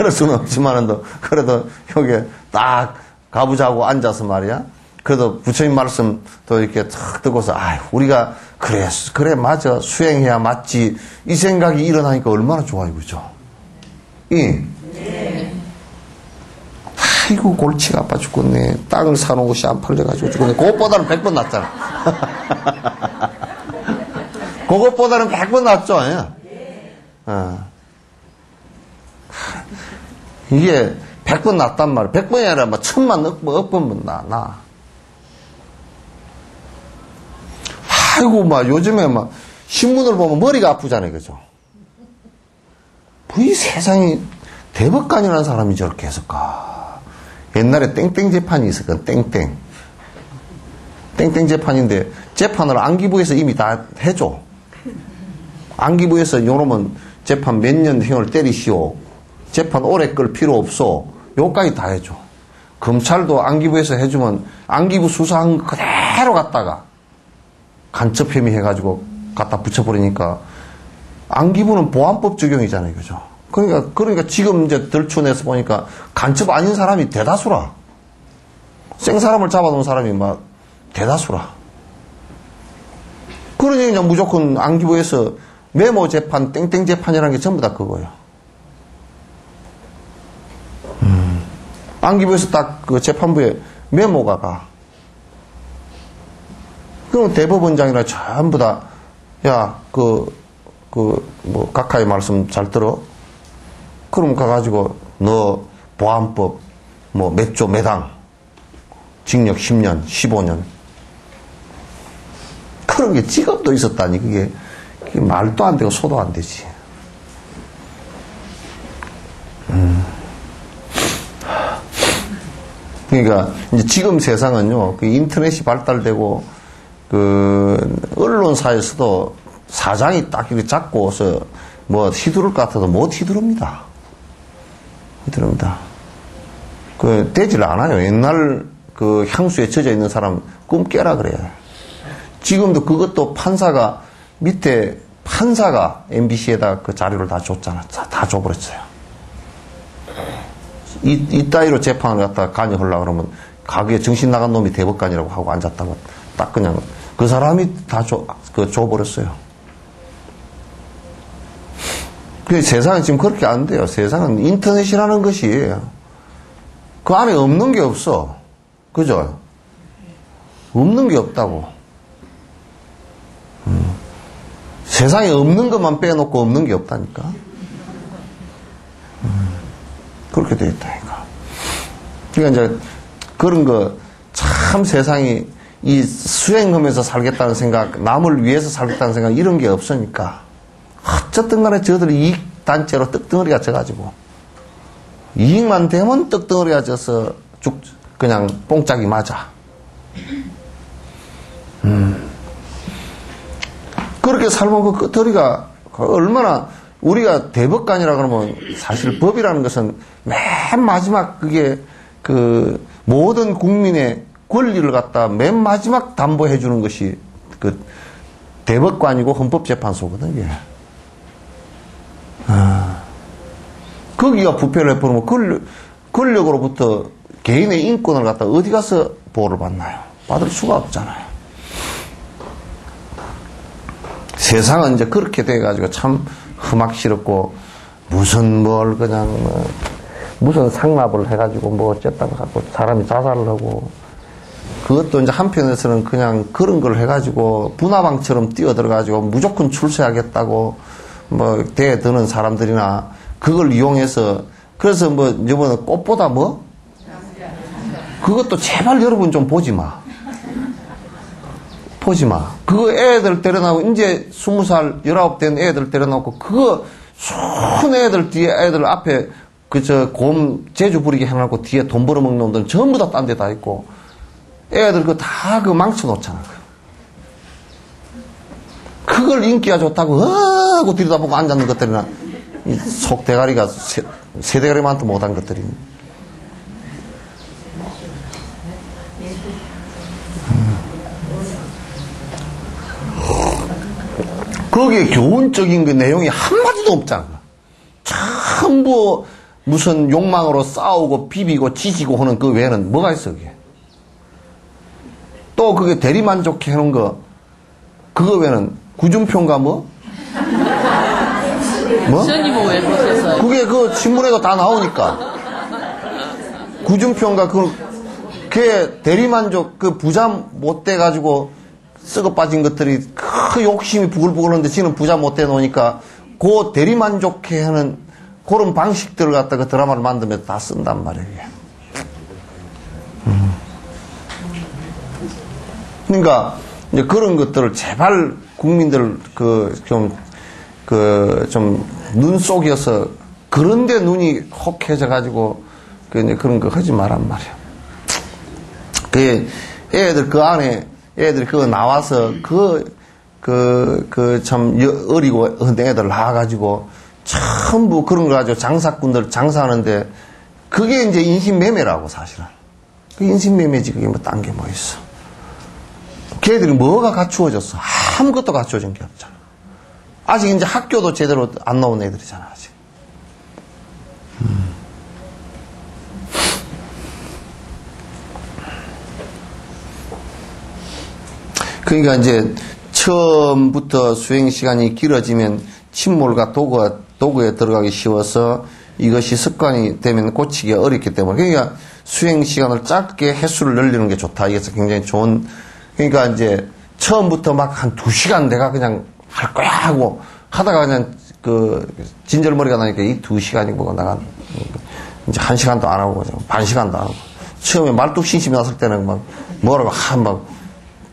그럴 수는 없지만은 그래도 여기 딱 가보자고 앉아서 말이야. 그래도 부처님 말씀 또 이렇게 탁 듣고서, 우리가, 그래, 맞아. 수행해야 맞지. 이 생각이 일어나니까 얼마나 좋아요, 그죠? 네. 아이고, 골치가 아파 죽겠네. 땅을 사놓은 곳이 안 팔려가지고 죽겠네. 그것보다는 100번 낫잖아. 그것보다는 100번 낫죠, 예? 이게 100번 낫단 말이야. 100번이 아니라 막 1000만 억번은 나. 아이고, 요즘에 신문을 보면 머리가 아프잖아요, 그죠? 이 세상이 대법관이라는 사람이 저렇게 했을까? 옛날에 땡땡 재판이 있었거든, 땡땡. 땡땡 재판인데, 재판을 안기부에서 이미 다 해줘. 안기부에서 요놈은 재판 몇 년 형을 때리시오. 재판 오래 끌 필요 없어. 요까지 다 해줘. 검찰도 안기부에서 해주면 안기부 수사한 거 그대로 갖다가 간첩 혐의 해가지고 갖다 붙여버리니까 안기부는 보안법 적용이잖아요, 그죠? 그러니까 지금 이제 들추내서 보니까 간첩 아닌 사람이 대다수라. 생사람을 잡아놓은 사람이 대다수라. 그러니 그냥 무조건 안기부에서 메모 재판, 땡땡 재판이라는 게 전부 다 그거예요. 안기부에서 딱 그 재판부에 메모가 가. 그럼 대법원장이나 전부 다, 각하의 말씀 잘 들어? 그럼 가가지고, 너 보안법, 몇 조, 몇 항, 징역 10년, 15년. 그런 게 직업도 있었다니, 그게 말도 안 되고 소도 안 되지. 그러니까, 이제 지금 세상은요, 인터넷이 발달되고, 언론사에서도 사장이 딱 이렇게 잡고서 휘두를 것 같아도 못 휘두릅니다. 되질 않아요. 옛날 향수에 젖어 있는 사람 꿈 깨라 그래요. 지금도 그것도 밑에 판사가 MBC에다 그 자료를 다 줬잖아. 다 줘버렸어요. 이따위로 재판을 갖다가 관여하려고 그러면 가게에 정신 나간 놈이 대법관이라고 하고 앉았다고 딱 그냥 그 사람이 다 줘버렸어요. 세상은 지금 그렇게 안 돼요. 세상은 인터넷이라는 것이 그 안에 없는 게 없어. 그죠? 없는 게 없다고. 세상에 없는 것만 빼놓고 없는 게 없다니까. 그렇게 되어 있다니까. 그러니까 이제 그런 거 참 세상이 이 수행하면서 살겠다는 생각, 남을 위해서 살겠다는 생각 이런 게 없으니까 어쨌든 간에 저들이 이익 단체로 떡덩어리가 져가지고 이익만 되면 떡덩어리가 져서 그냥 뽕짝이 맞아. 그렇게 살면 그 끄트리가 얼마나 우리가 대법관이라 그러면 사실 법이라는 것은 맨 마지막 그게 모든 국민의 권리를 갖다 맨 마지막 담보해 주는 것이 대법관이고 헌법재판소거든요. 거기가 부패를 해버리면 권력으로부터 개인의 인권을 갖다 어디 가서 보호를 받나요? 받을 수가 없잖아요. 세상은 이제 그렇게 돼가지고 참 험악스럽고 무슨 무슨 상납을 해가지고 어쨌다고 자꾸 사람이 자살을 하고 그것도 이제 한편에서는 그냥 그런 걸 해가지고 분화방처럼 뛰어들어가지고 무조건 출세하겠다고 대드는 사람들이나 그걸 이용해서 그래서 이번에 꽃보다 그것도 제발 여러분 좀 보지 마. 그거 애들 때려나오고 이제 20살 19 된 애들 때려나오고 그거 순 애들 뒤에 애들 앞에 곰 재주 부리게 해놓고 뒤에 돈 벌어먹는 놈들은 전부 다 딴 데 다 있고 애들 다 망쳐놓잖아. 그걸 인기가 좋다고 하고 들여다보고 앉았는 것들이나 속 대가리가 세 대가리만도 못한 것들이. 거기에 교훈적인 그 내용이 한마디도 없잖아. 전부 무슨 욕망으로 싸우고 비비고 지지고 하는 그 외에는 뭐가 있어, 그게. 또 그게 대리만족해 하는 거, 그거 외에는 구준표인가 뭐? 뭐? 시원님은 왜 보셨어요? 그게 그 신문에도 다 나오니까. 구준표인가 그게 대리만족, 그 부자 못 돼가지고 썩어 빠진 것들이 그 욕심이 부글부글한데 지는 부자 못 돼 놓으니까 그 대리만족해 하는 그런 방식들을 갖다가 드라마를 만들면서 다 쓴단 말이에요. 그러니까 이제 그런 것들을 제발 국민들 좀 눈 속여서 그런데 눈이 혹해져 가지고 이제 그런 거 하지 말란 말이야. 그 애들 그 안에 애들이 그거 나와서 참 어리고 애들 나와가지고 전부 그런 거 가지고 장사꾼들 장사하는데 그게 이제 인신매매라고 사실은. 그 인신매매지 그게 뭐 딴 게 뭐 있어. 걔들이 뭐가 갖추어졌어? 아무것도 갖추어진 게 없잖아. 아직 이제 학교도 제대로 안 나온 애들이잖아, 아직. 그러니까 이제 처음부터 수행 시간이 길어지면 침몰과 도구에 들어가기 쉬워서 이것이 습관이 되면 고치기 어렵기 때문에. 그러니까 수행 시간을 짧게 횟수를 늘리는 게 좋다. 이게 굉장히 좋은. 그러니까 이제 처음부터 막 한 2시간 내가 그냥 할 거야 하고 하다가 그냥 진절머리가 나니까 이 2시간이 뭐가 나가 이제 1시간도 안 하고 반 시간도 안 하고 처음에 말뚝심심이 났을 때는 막 뭐라고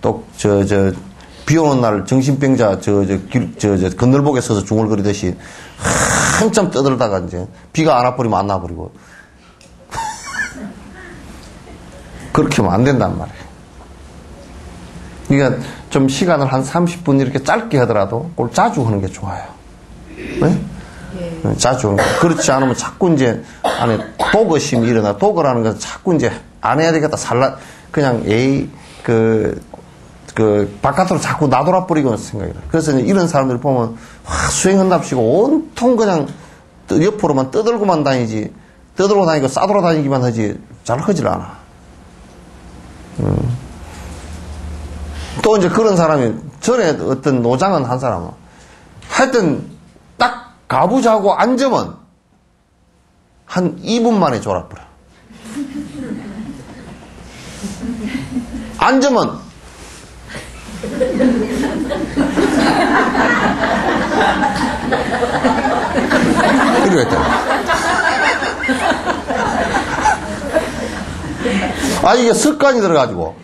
또 비 오는 날 정신병자 건널목에 서서 중얼거리듯이 한참 떠들다가 이제 비가 안 와버리면 안 나버리고 그렇게 하면 안 된단 말이에요. 그러니까 좀 시간을 한 30분 이렇게 짧게 하더라도 그걸 자주 하는 게 좋아요. 네? 자주 하는 거. 그렇지 않으면 자꾸 이제 안에 도거심이 일어나. 도거라는 것은 자꾸 이제 안 해야 되겠다. 그냥 바깥으로 자꾸 나돌아버리고 생각이 나요. 그래서 이제 이런 사람들 보면 수행한답시고 온통 그냥 옆으로만 떠들고만 다니지, 떠들고 다니고 싸돌아다니기만 하지 잘 하질 않아. 또 이제 그런 사람이 전에 어떤 노장은 한 사람은 하여튼 딱 가보자고 앉으면 한 2분 만에 졸아버려. 앉으면 이러고 있다. 이게 습관이 들어가지고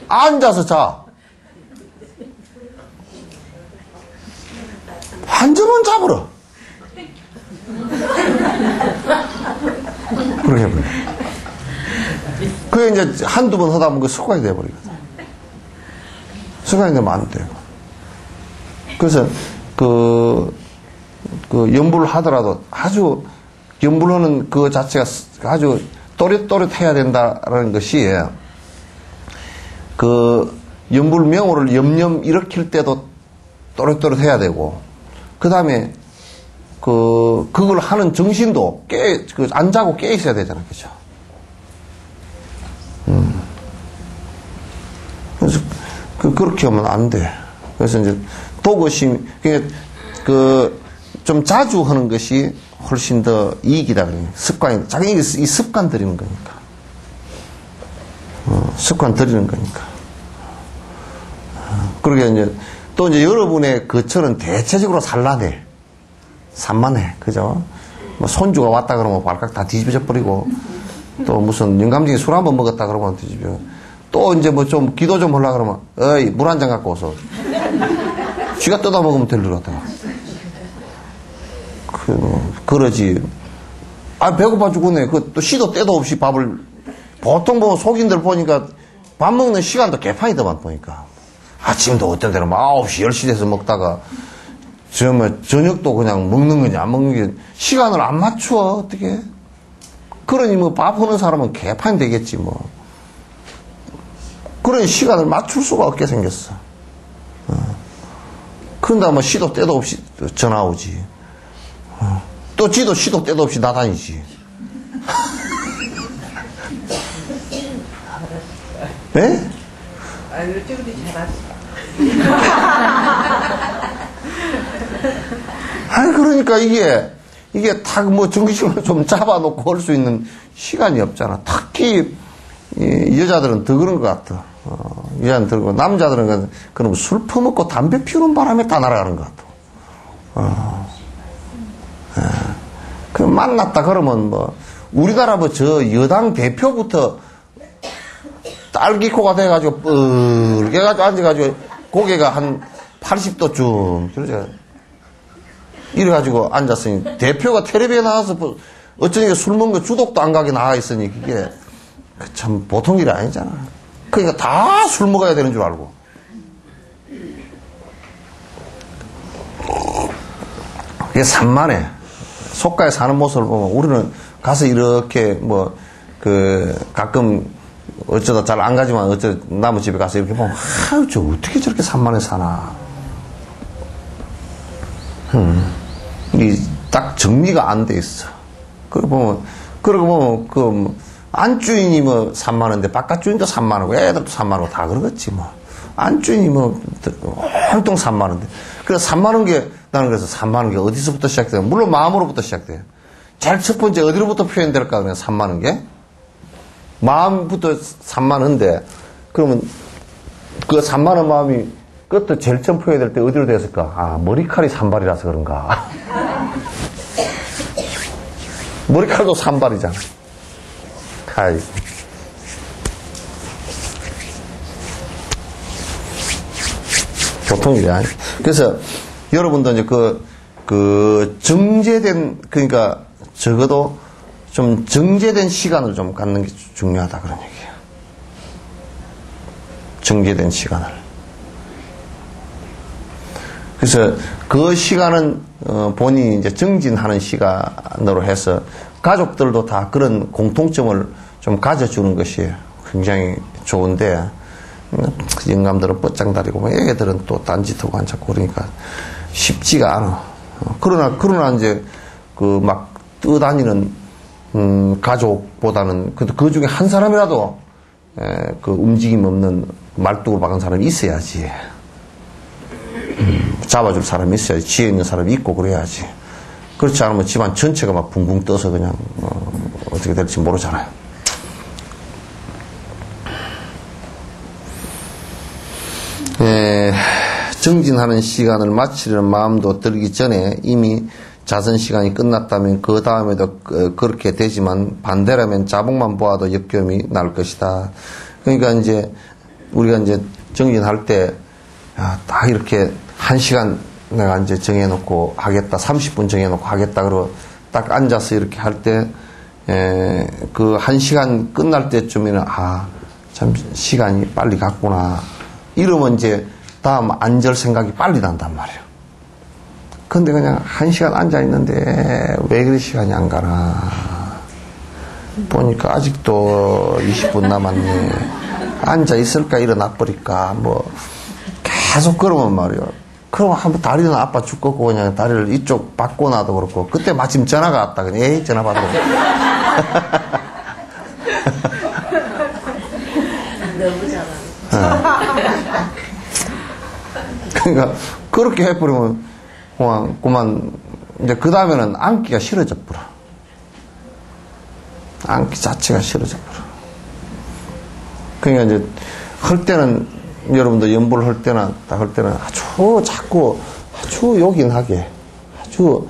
앉아서 자. 앉으면 자버려. 그렇게 해버려. 그게 이제 한두 번 하다 보면 그 습관이 돼버리거든. 습관이 되면 안 돼요. 그래서 연불을 하더라도 아주 연불하는 그 자체가 아주 또렷또렷해야 된다라는 것이 연불 명호를 염염 일으킬 때도 또렷또렷해야 되고 그 다음에 그걸 하는 정신도 안 자고 깨 있어야 되잖아요. 그죠? 그래서 그렇게 하면 안 돼. 그래서 이제 도거심, 좀 자주 하는 것이 훨씬 더 이익이다. 습관이, 자기 이 습관 들이는 거니까. 습관 들이는 거니까. 그러게 이제, 또 이제 여러분의 거처는 대체적으로 산만해. 그죠? 뭐 손주가 왔다 그러면 발칵 다 뒤집어져 버리고, 또 무슨 영감쟁이 술 한 번 먹었다 그러면 뒤집어. 또 이제 뭐 좀 기도 좀 하려고 그러면, 어이, 물 한 잔 갖고 오소. 쥐가 뜯어 먹으면 될 일 같아. 그러지. 배고파 죽겠네. 또 시도 때도 없이 밥을, 보통 보면 속인들 보니까 밥 먹는 시간도 개판이더만 보니까. 아침도 어떤 때는 9시, 10시 돼서 먹다가, 저녁도 그냥 먹는 거냐, 안 먹는 게, 시간을 안 맞춰, 어떻게. 그러니 뭐 밥 하는 사람은 개판이 되겠지, 뭐. 그러니 시간을 맞출 수가 없게 생겼어. 그런데 뭐 시도 때도 없이 전화 오지. 또 지도 시도 때도 없이 나다니지. 예? 아유, 쭈그리 잘하지. 아니, 그러니까 이게 딱 뭐 중심을 좀 잡아놓고 할 수 있는 시간이 없잖아. 특히, 여자들은 더 그런 것 같아. 여자는 더 그렇고, 남자들은 그럼 술 퍼먹고 담배 피우는 바람에 다 날아가는 것 같아. 그 만났다 그러면 뭐, 우리나라 뭐 저 여당 대표부터 딸기코가 돼가지고, 뻘개가지고 앉아가지고, 고개가 한 80도쯤, 그러죠. 이래가지고 앉았으니, 대표가 텔레비에 나와서, 어쩌니까 술 먹는 거 주독도 안 가게 나와 있으니, 그게 참 보통 일이 아니잖아. 그러니까 다 술 먹어야 되는 줄 알고. 그게 산만해. 속가에 사는 모습을 보면, 우리는 가서 이렇게 가끔, 어쩌다 잘 안 가지만 나무 집에 가서 이렇게 보면 저 어떻게 저렇게 산만해 사나. 딱 정리가 안 돼 있어. 그러고 보면 안주인이 뭐 산만한데 바깥 주인도 산만하고 애들도 산만하고 다 그러겠지 뭐. 안주인이 뭐 활동 산만한데. 그래서 산만한 게 나는 그래서 산만한 게 어디서부터 시작돼요? 물론 마음으로부터 시작돼요. 제일 첫 번째 어디로부터 표현될까 그냥 산만한 게. 마음부터 산만한데, 그러면 그 산만한 마음이 그것도 제일 처음 표현될 때 어디로 됐을까? 아, 머리칼이 산발이라서 그런가. 머리칼도 산발이잖아. 아이. 보통 일이 아니야. 그래서 여러분도 이제 정제된, 그러니까 적어도 좀 정제된 시간을 좀 갖는 게 중요하다 그런 얘기예요. 정제된 시간을. 그래서 그 시간은 본인이 이제 정진하는 시간으로 해서 가족들도 다 그런 공통점을 좀 가져주는 것이 굉장히 좋은데 영감들은 뻗장다리고 애들은 또 딴짓하고 앉았고 그러니까 쉽지가 않아. 그러나 이제 막 떠다니는 가족보다는, 그 중에 한 사람이라도, 움직임 없는 말뚝을 박은 사람이 있어야지. 잡아줄 사람이 있어야지. 지혜 있는 사람이 있고 그래야지. 그렇지 않으면 집안 전체가 막 붕붕 떠서 그냥, 어떻게 될지 모르잖아요. 정진하는 시간을 마치려는 마음도 들기 전에 이미 자선 시간이 끝났다면 그 다음에도 그렇게 되지만 반대라면 자복만 보아도 역겨움이 날 것이다. 그러니까 이제 우리가 이제 정진할 때 딱 이렇게 1시간 내가 이제 정해놓고 하겠다, 30분 정해놓고 하겠다 그러고 딱 앉아서 이렇게 할 때 그 1시간 끝날 때쯤에는 참 시간이 빨리 갔구나. 이러면 이제 다음 앉을 생각이 빨리 난단 말이에요. 근데 그냥 1시간 앉아있는데 왜 그리 시간이 안 가나. 보니까 아직도 20분 남았네. 앉아있을까 일어나버릴까. 뭐 계속 그러면 말이에요. 그럼 한번 다리는 아빠 죽겠고 그냥 다리를 이쪽 바꿔놔도 그렇고. 그때 마침 전화가 왔다. 그냥 에이 전화 받으러. 너무 잘하네. 그러니까 그렇게 해버리면 그만 이제 그 다음에는 앉기가 싫어져 버려. 앉기 자체가 싫어져 버려. 그러니까 이제 할 때는 여러분들 연보를 할 때는 아주 자꾸 아주 요긴하게 아주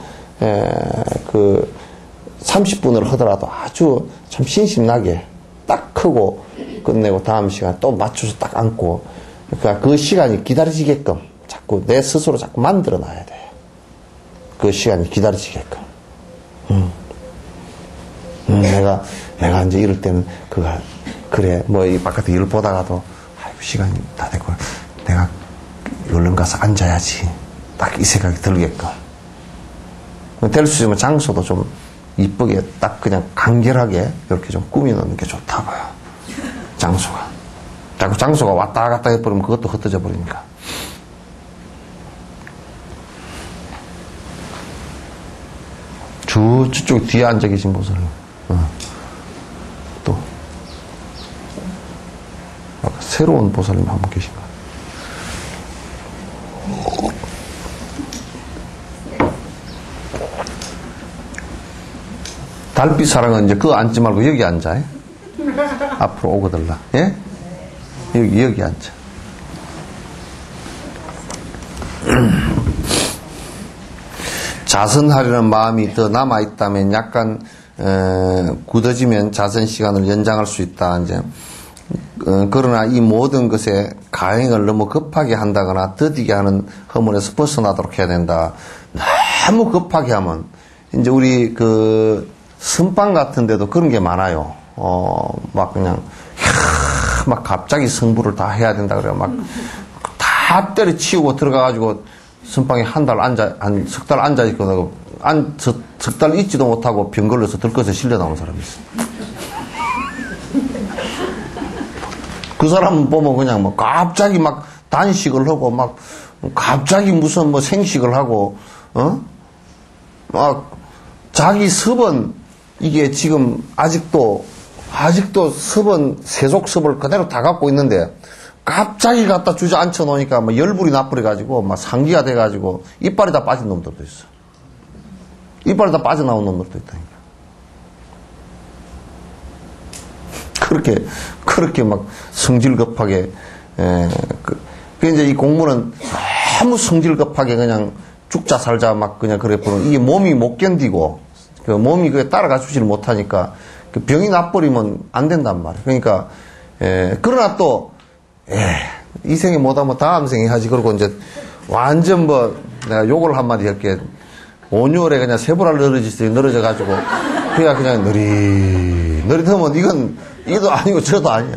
30분을 하더라도 아주 참 신심나게 딱 크고 끝내고 다음 시간 또 맞춰서 딱 앉고 그러니까 그 시간이 기다려지게끔 자꾸 내 스스로 자꾸 만들어 놔야 돼. 그 시간이 기다려지게끔. 내가 이제 이럴 때는 그래 뭐 이 바깥에 일 보다가도 아이고 시간이 다 됐고 내가 얼른 가서 앉아야지. 딱 이 생각이 들게끔. 될 수 있으면 장소도 좀 이쁘게 딱 그냥 간결하게 이렇게 좀 꾸며놓는 게 좋다고요. 장소가. 자꾸 장소가 왔다 갔다 해버리면 그것도 흩어져 버리니까. 저쪽 뒤에 앉아 계신 보살님. 또. 아까 새로운 보살님 한 분 계신가? 달빛 사랑은 이제 그거 앉지 말고 여기 앉아. 앞으로 오거들라. 예? 여기 앉아. 자선하려는 마음이 더 남아있다면 약간, 굳어지면 자선 시간을 연장할 수 있다. 이제, 그러나 이 모든 것에 가행을 너무 급하게 한다거나 더디게 하는 허물에서 벗어나도록 해야 된다. 너무 급하게 하면, 이제 우리 선방 같은 데도 그런 게 많아요. 막 그냥, 막 갑자기 성부를 다 해야 된다 그래요. 막, 다 때려치우고 들어가가지고, 선방에 석 달 앉아있거든. 석 달 있지도 못하고 병 걸려서 들것에 실려 나온 사람이 있어. 그 사람 보면 그냥 뭐 갑자기 막 단식을 하고 막 갑자기 무슨 뭐 생식을 하고, 막 자기 섭은 이게 지금 아직도 세속섭을 그대로 다 갖고 있는데 갑자기 갖다 주저앉혀 놓으니까 막 열불이 나버려가지고 막 상기가 돼가지고 이빨이 다 빠진 놈들도 있어. 이빨이 다 빠져나온 놈들도 있다니까. 그렇게 막 성질급하게, 이제 이 공부는 너무 성질급하게 그냥 죽자 살자 막 그냥 그래 보는 이게 몸이 못 견디고, 몸이 그게 따라가 주지를 못하니까 병이 나버리면 안 된단 말이에요. 그러니까, 그러나 또, 이 생에 못하면 다음 생에 하지. 그러고 이제 완전 내가 욕을 한마디 할게. 5개월에 그냥 세보랄 늘어져가지고, 그냥 느릿하면 이것도 아니고 저도 아니야.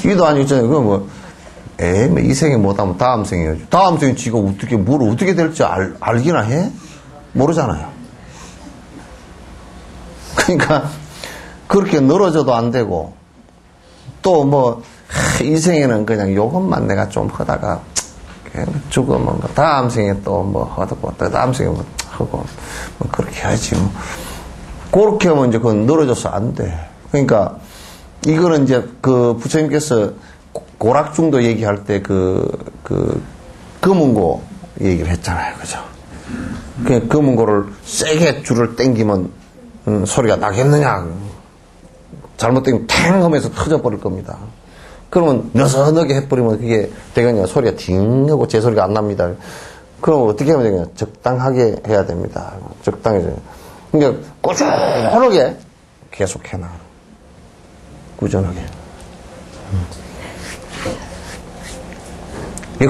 이것도 아니고 저도 그거 이 생에 못하면 다음 생에. 다음 생에 지가 뭘 어떻게 될지 알기나 해? 모르잖아요. 그러니까, 그렇게 늘어져도 안 되고, 또 이 생에는 그냥 요것만 내가 좀 하다가, 죽으면 다음 생에 또 하고, 또 다음 생에 하고, 그렇게 하지 그렇게 하면 이제 그건 늘어져서 안 돼. 그러니까, 이거는 이제 부처님께서 고락중도 얘기할 때 금은고 얘기를 했잖아요. 그죠? 그 금은고를 세게 줄을 당기면, 소리가 나겠느냐. 잘못되면 탱 하면서 터져버릴 겁니다. 그러면 느슨하게 해버리면 그게 되겠냐. 소리가 딩 하고 제 소리가 안 납니다. 그럼 어떻게 하면 되겠냐. 적당하게 해야 됩니다. 적당히. 그러니까 꾸준하게 계속 해놔. 꾸준하게.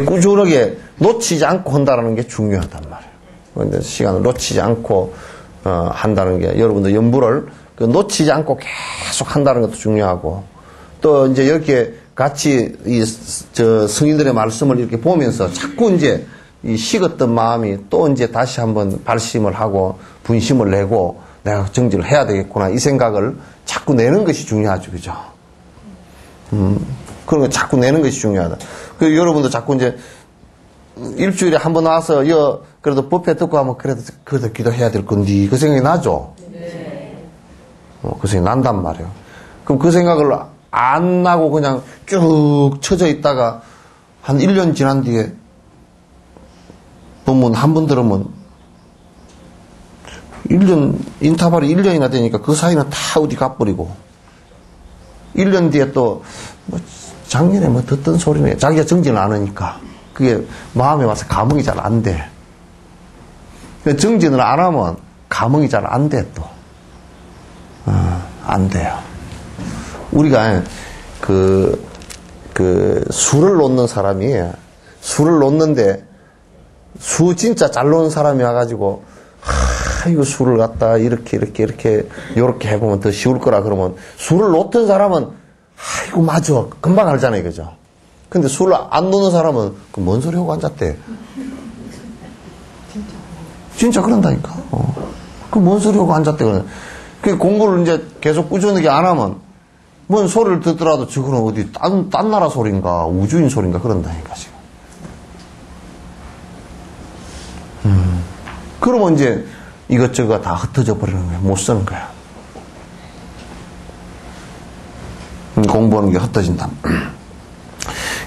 꾸준하게 놓치지 않고 한다는 게 중요하단 말이에요. 근데 시간을 놓치지 않고 한다는 게 여러분들 연부를 놓치지 않고 계속 한다는 것도 중요하고 또 이제 이렇게 같이 성인들의 말씀을 이렇게 보면서 자꾸 이제 이 식었던 마음이 또 이제 다시 한번 발심을 하고 분심을 내고 내가 정지를 해야 되겠구나 이 생각을 자꾸 내는 것이 중요하죠. 그죠? 그런 거 자꾸 내는 것이 중요하다. 그 여러분도 자꾸 이제 일주일에 한 번 와서 그래도 법회 듣고 하면 그래도 기도해야 될 건데 그 생각이 나죠? 네. 그 생각이 난단 말이에요. 그럼 그 생각을 안 나고 그냥 쭉 쳐져 있다가 한 1년 지난 뒤에 본문 한 번 들으면 1년 인터벌이 1년이나 되니까 그 사이는 다 어디 가버리고 1년 뒤에 또 작년에 듣던 소리네. 자기가 정지는 안 하니까 그게 마음에 와서 감흥이 잘 안 돼. 정진을 안 하면 감흥이 잘 안 돼, 또. 안 돼요. 우리가, 술을 놓는 사람이, 술을 놓는데, 진짜 잘 놓는 사람이 와가지고, 이거 술을 갖다 이렇게 해보면 더 쉬울 거라 그러면, 술을 놓던 사람은, 이거 맞아. 금방 알잖아요, 그죠? 근데 술을 안 놓는 사람은, 뭔 소리 하고 앉았대? 진짜 그런다니까. 뭔 소리 하고 앉았대, 그래. 그 공부를 이제 계속 꾸준하게 안 하면, 뭔 소리를 듣더라도 저거는 어디 딴 나라 소리인가, 우주인 소리인가, 그런다니까, 지금. 그러면 이제 이것저것 다 흩어져 버리는 거야. 못 쓰는 거야. 공부하는 게 흩어진다.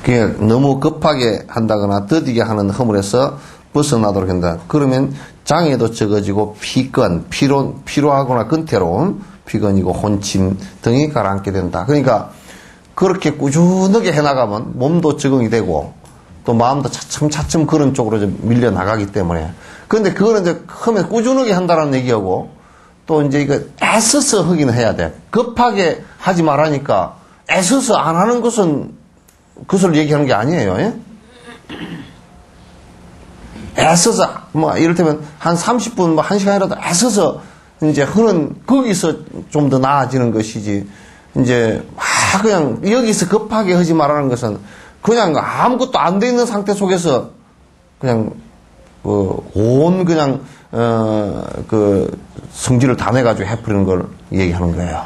그게 너무 급하게 한다거나 더디게 하는 허물에서 벗어나도록 한다. 그러면 장애도 적어지고 피건, 피로하거나 근태로움, 피건이고 혼침 등이 가라앉게 된다. 그러니까 그렇게 꾸준하게 해나가면 몸도 적응이 되고 또 마음도 차츰차츰 그런 쪽으로 좀 밀려나가기 때문에. 그런데 그거는 이제 하면 꾸준하게 한다는 얘기하고 또 이제 이거 애써서 하기는 해야 돼. 급하게 하지 말라니까 애써서 안 하는 것은 그것을 얘기하는 게 아니에요. 예? 애써서, 뭐, 이를테면, 한 30분, 뭐, 1시간이라도 애써서, 이제, 하는, 거기서 좀 더 나아지는 것이지, 이제, 그냥, 여기서 급하게 하지 말라는 것은, 그냥 아무것도 안 돼 있는 상태 속에서, 그냥, 그냥, 성질을 다 내가지고 해버리는 걸 얘기하는 거예요.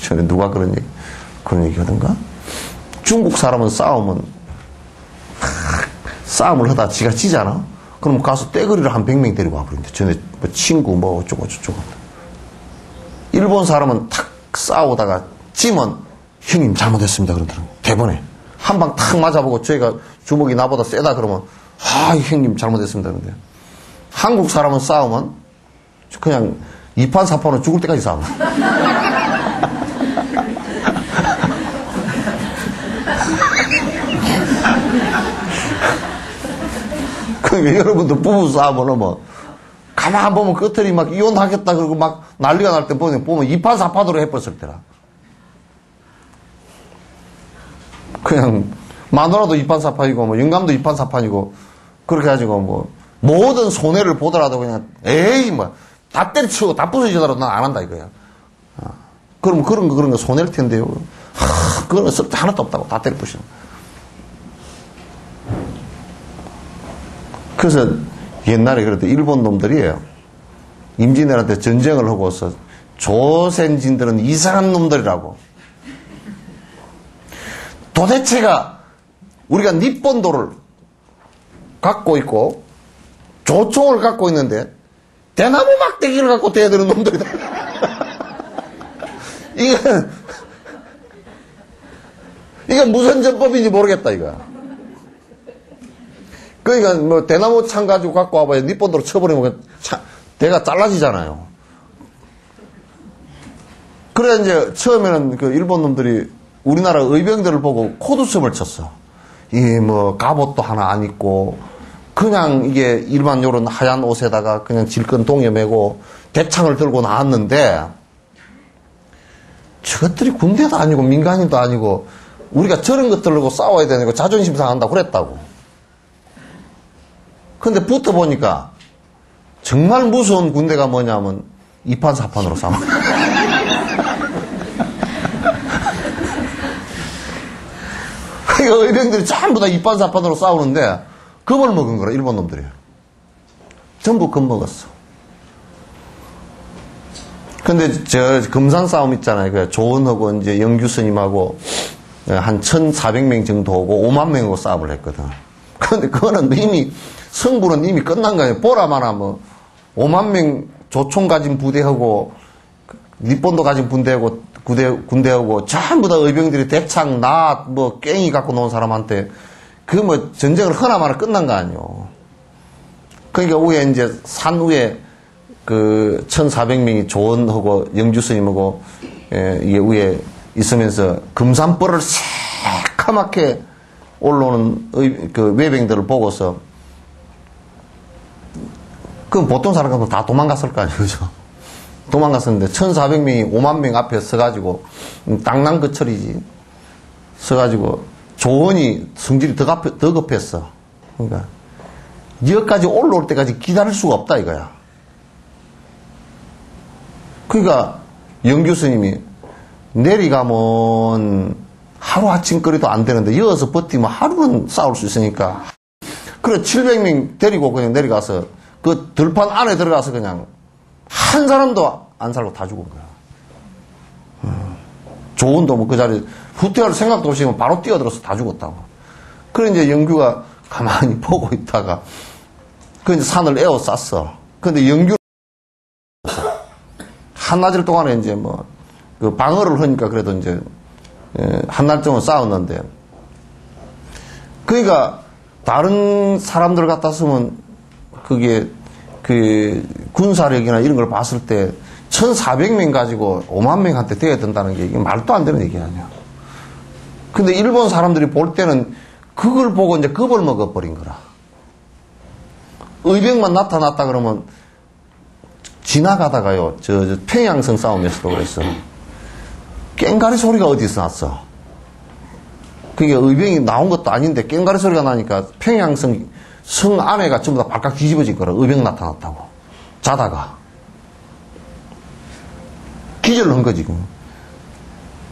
전에 누가 그런 얘기 하던가? 중국 사람은 싸움을 하다 지가 지잖아? 그럼 가서 떼거리를 한 100명 데리고 와버린대. 전에 뭐 친구 뭐 어쩌고 저쩌고. 일본 사람은 탁 싸우다가 지면 형님 잘못했습니다 그러더라고요. 대본에. 한 방 탁 맞아보고 저희가 주먹이 나보다 세다 그러면 형님 잘못했습니다 그러는데. 한국 사람은 싸우면 그냥 2판 4판으로 죽을 때까지 싸워. 그러니까 여러분들 부부 싸움은 뭐 가만 보면 끝들이 막 이혼하겠다 그러고 막 난리가 날 때 보면 2판 4판으로 해버렸을 때라. 그냥 마누라도 2판 4판이고 뭐 영감도 2판 4판이고 그렇게 가지고 뭐 모든 손해를 보더라도 그냥 에이 뭐 다 때려치고 다 부서지더라도 난 안 한다 이거야. 그럼 그런 거 손해일 텐데요. 그거는 쓸데 하나도 없다고 다 때려 부시는. 그래서 옛날에 그랬대. 일본 놈들이에요. 임진왜란때 전쟁을 하고서 조선진들은 이상한 놈들이라고. 도대체가 우리가 니폰도를 갖고 있고 조총을 갖고 있는데 대나무 막대기를 갖고 대드는 놈들이다. 이게 무슨 전법인지 모르겠다 이거야. 그러니까 뭐 대나무 창 가지고 갖고 와봐야 니폰도로 쳐버리면 대가 잘라지잖아요. 그래 이제 처음에는 그 일본 놈들이 우리나라 의병들을 보고 코드숨을 쳤어. 이 뭐 갑옷도 하나 안 입고 그냥 이게 일반 요런 하얀 옷에다가 그냥 질끈 동여 매고 대창을 들고 나왔는데 저것들이 군대도 아니고 민간인도 아니고 우리가 저런 것들하고 싸워야 되는 거 자존심 상한다고 그랬다고. 근데 붙어보니까 정말 무서운 군대가 뭐냐면 2판 4판으로 싸워. 그러니까 의병들이 전부 다 2판 4판으로 싸우는데 겁을 먹은 거라 일본 놈들이. 전부 겁먹었어. 근데 저 금산 싸움 있잖아요. 그 조은하고 이제 영규 스님하고 한 1,400명 정도 오고 5만 명하고 싸움을 했거든. 근데 그거는 이미 승부는 이미 끝난 거예요. 보라마나 뭐 5만 명 조총 가진 부대하고 니폰도 가진 군대하고 전부 다 의병들이 대창 뭐 깽이 갖고 놓은 사람한테 그 뭐 전쟁을 하나마나 끝난 거 아니요. 그러니까 위에 이제 산 위에 그 1,400명이 조언하고 영주 스님하고 이게 위에 있으면서 금산벌을 새카맣게 올라오는 그 외병들을 보고서 그럼 보통 사람은 다 도망갔을 거 아니에요, 그죠? 도망갔었는데 1,400명이 5만 명 앞에 서가지고 땅난 거철이지 서가지고 조언이 성질이 더 급했어. 그러니까 여기까지 올라올 때까지 기다릴 수가 없다 이거야. 그러니까 영규 스님이 내리가면 하루아침거리도 안 되는데 여기서 버티면 하루는 싸울 수 있으니까 그래 700명 데리고 그냥 내려가서 그 들판 안에 들어가서 그냥 한 사람도 안 살고 다 죽은 거야. 조언도 뭐 그 자리에 후퇴할 생각도 없이 바로 뛰어들어서 다 죽었다고. 그래 이제 영규가 가만히 보고 있다가 그 이제 산을 에워쌌어. 근데 영규 한나절 동안에 이제 뭐 그 방어를 하니까 그래도 이제 한날 동안 싸웠는데, 그러니까 다른 사람들 같았으면 그게 그 군사력이나 이런 걸 봤을 때 1,400명 가지고 5만 명한테 대야 된다는 게 이게 말도 안 되는 얘기 아니야. 근데 일본 사람들이 볼 때는 그걸 보고 이제 겁을 먹어버린 거라. 의병만 나타났다 그러면 지나가다가요, 저 평양성 싸움에서도 그랬어. 깽가리 소리가 어디서 났어? 그게 의병이 나온 것도 아닌데 깽가리 소리가 나니까 평양성 성 안에가 전부 다 발칵 뒤집어질 거라. 의병 나타났다고. 자다가. 기절을 한 거지.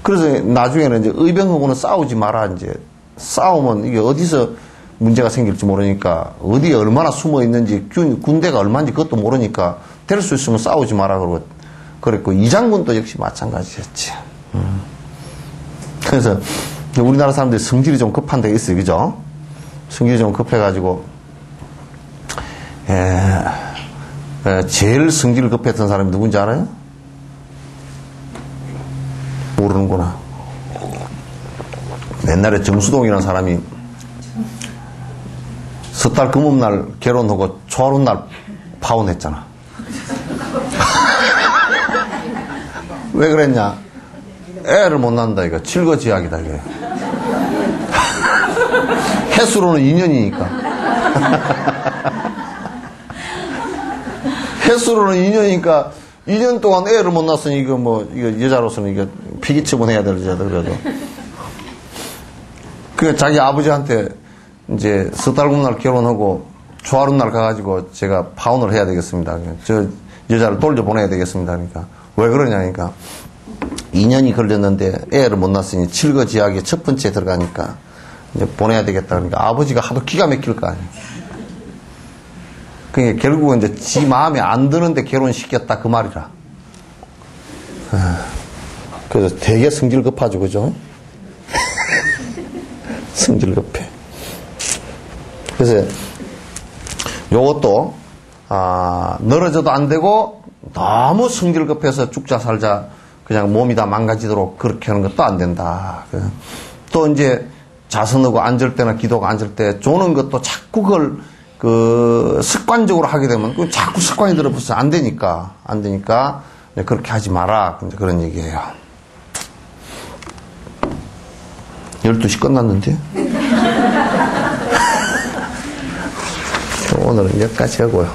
그래서 나중에는 이제 의병하고는 싸우지 마라. 이제 싸우면 이게 어디서 문제가 생길지 모르니까, 어디에 얼마나 숨어 있는지, 군대가 얼마인지 그것도 모르니까 될 수 있으면 싸우지 마라 그러고 그랬고, 이 장군도 역시 마찬가지였지. 그래서 우리나라 사람들이 성질이 좀 급한 데가 있어요. 그죠? 성질이 좀 급해가지고, 제일 성질 급했던 사람이 누군지 알아요? 모르는구나. 옛날에 정수동이라는 사람이 섣달 금음날 결혼하고 초하룻날 파혼했잖아. 왜 그랬냐? 애를 못 낳는다 이거. 칠거지약이다 이거. 횟수로는 2년이니까. 횟수로는 2년이니까 2년 동안 애를 못 낳았으니 이거 뭐 이거 여자로서는 이거 피기 처분해야 될 여자다 그래도. 그 자기 아버지한테 이제 섣달 금날 결혼하고 초하룻날 가가지고 제가 파혼을 해야 되겠습니다. 저 여자를 돌려보내야 되겠습니다. 그러니까 왜 그러냐니까 2년이 걸렸는데 애를 못 낳았으니 칠거지약에 첫 번째 들어가니까 이제 보내야 되겠다. 그러니까 아버지가 하도 기가 막힐 거 아니에요. 그게 결국은 이제 지 마음에 안 드는데 결혼시켰다 그 말이라. 그래서 되게 성질 급하죠, 그죠? 성질 급해. 그래서 요것도 늘어져도 안 되고 너무 성질 급해서 죽자 살자 그냥 몸이 다 망가지도록 그렇게 하는 것도 안 된다. 또 이제 자선하고 앉을 때나 기도가 앉을 때 조는 것도 자꾸 그걸 그 습관적으로 하게 되면 그 자꾸 습관이 들어붙어서 안 되니까 그렇게 하지 마라. 그런 얘기예요. 12시 끝났는데? 오늘은 여기까지 하고요.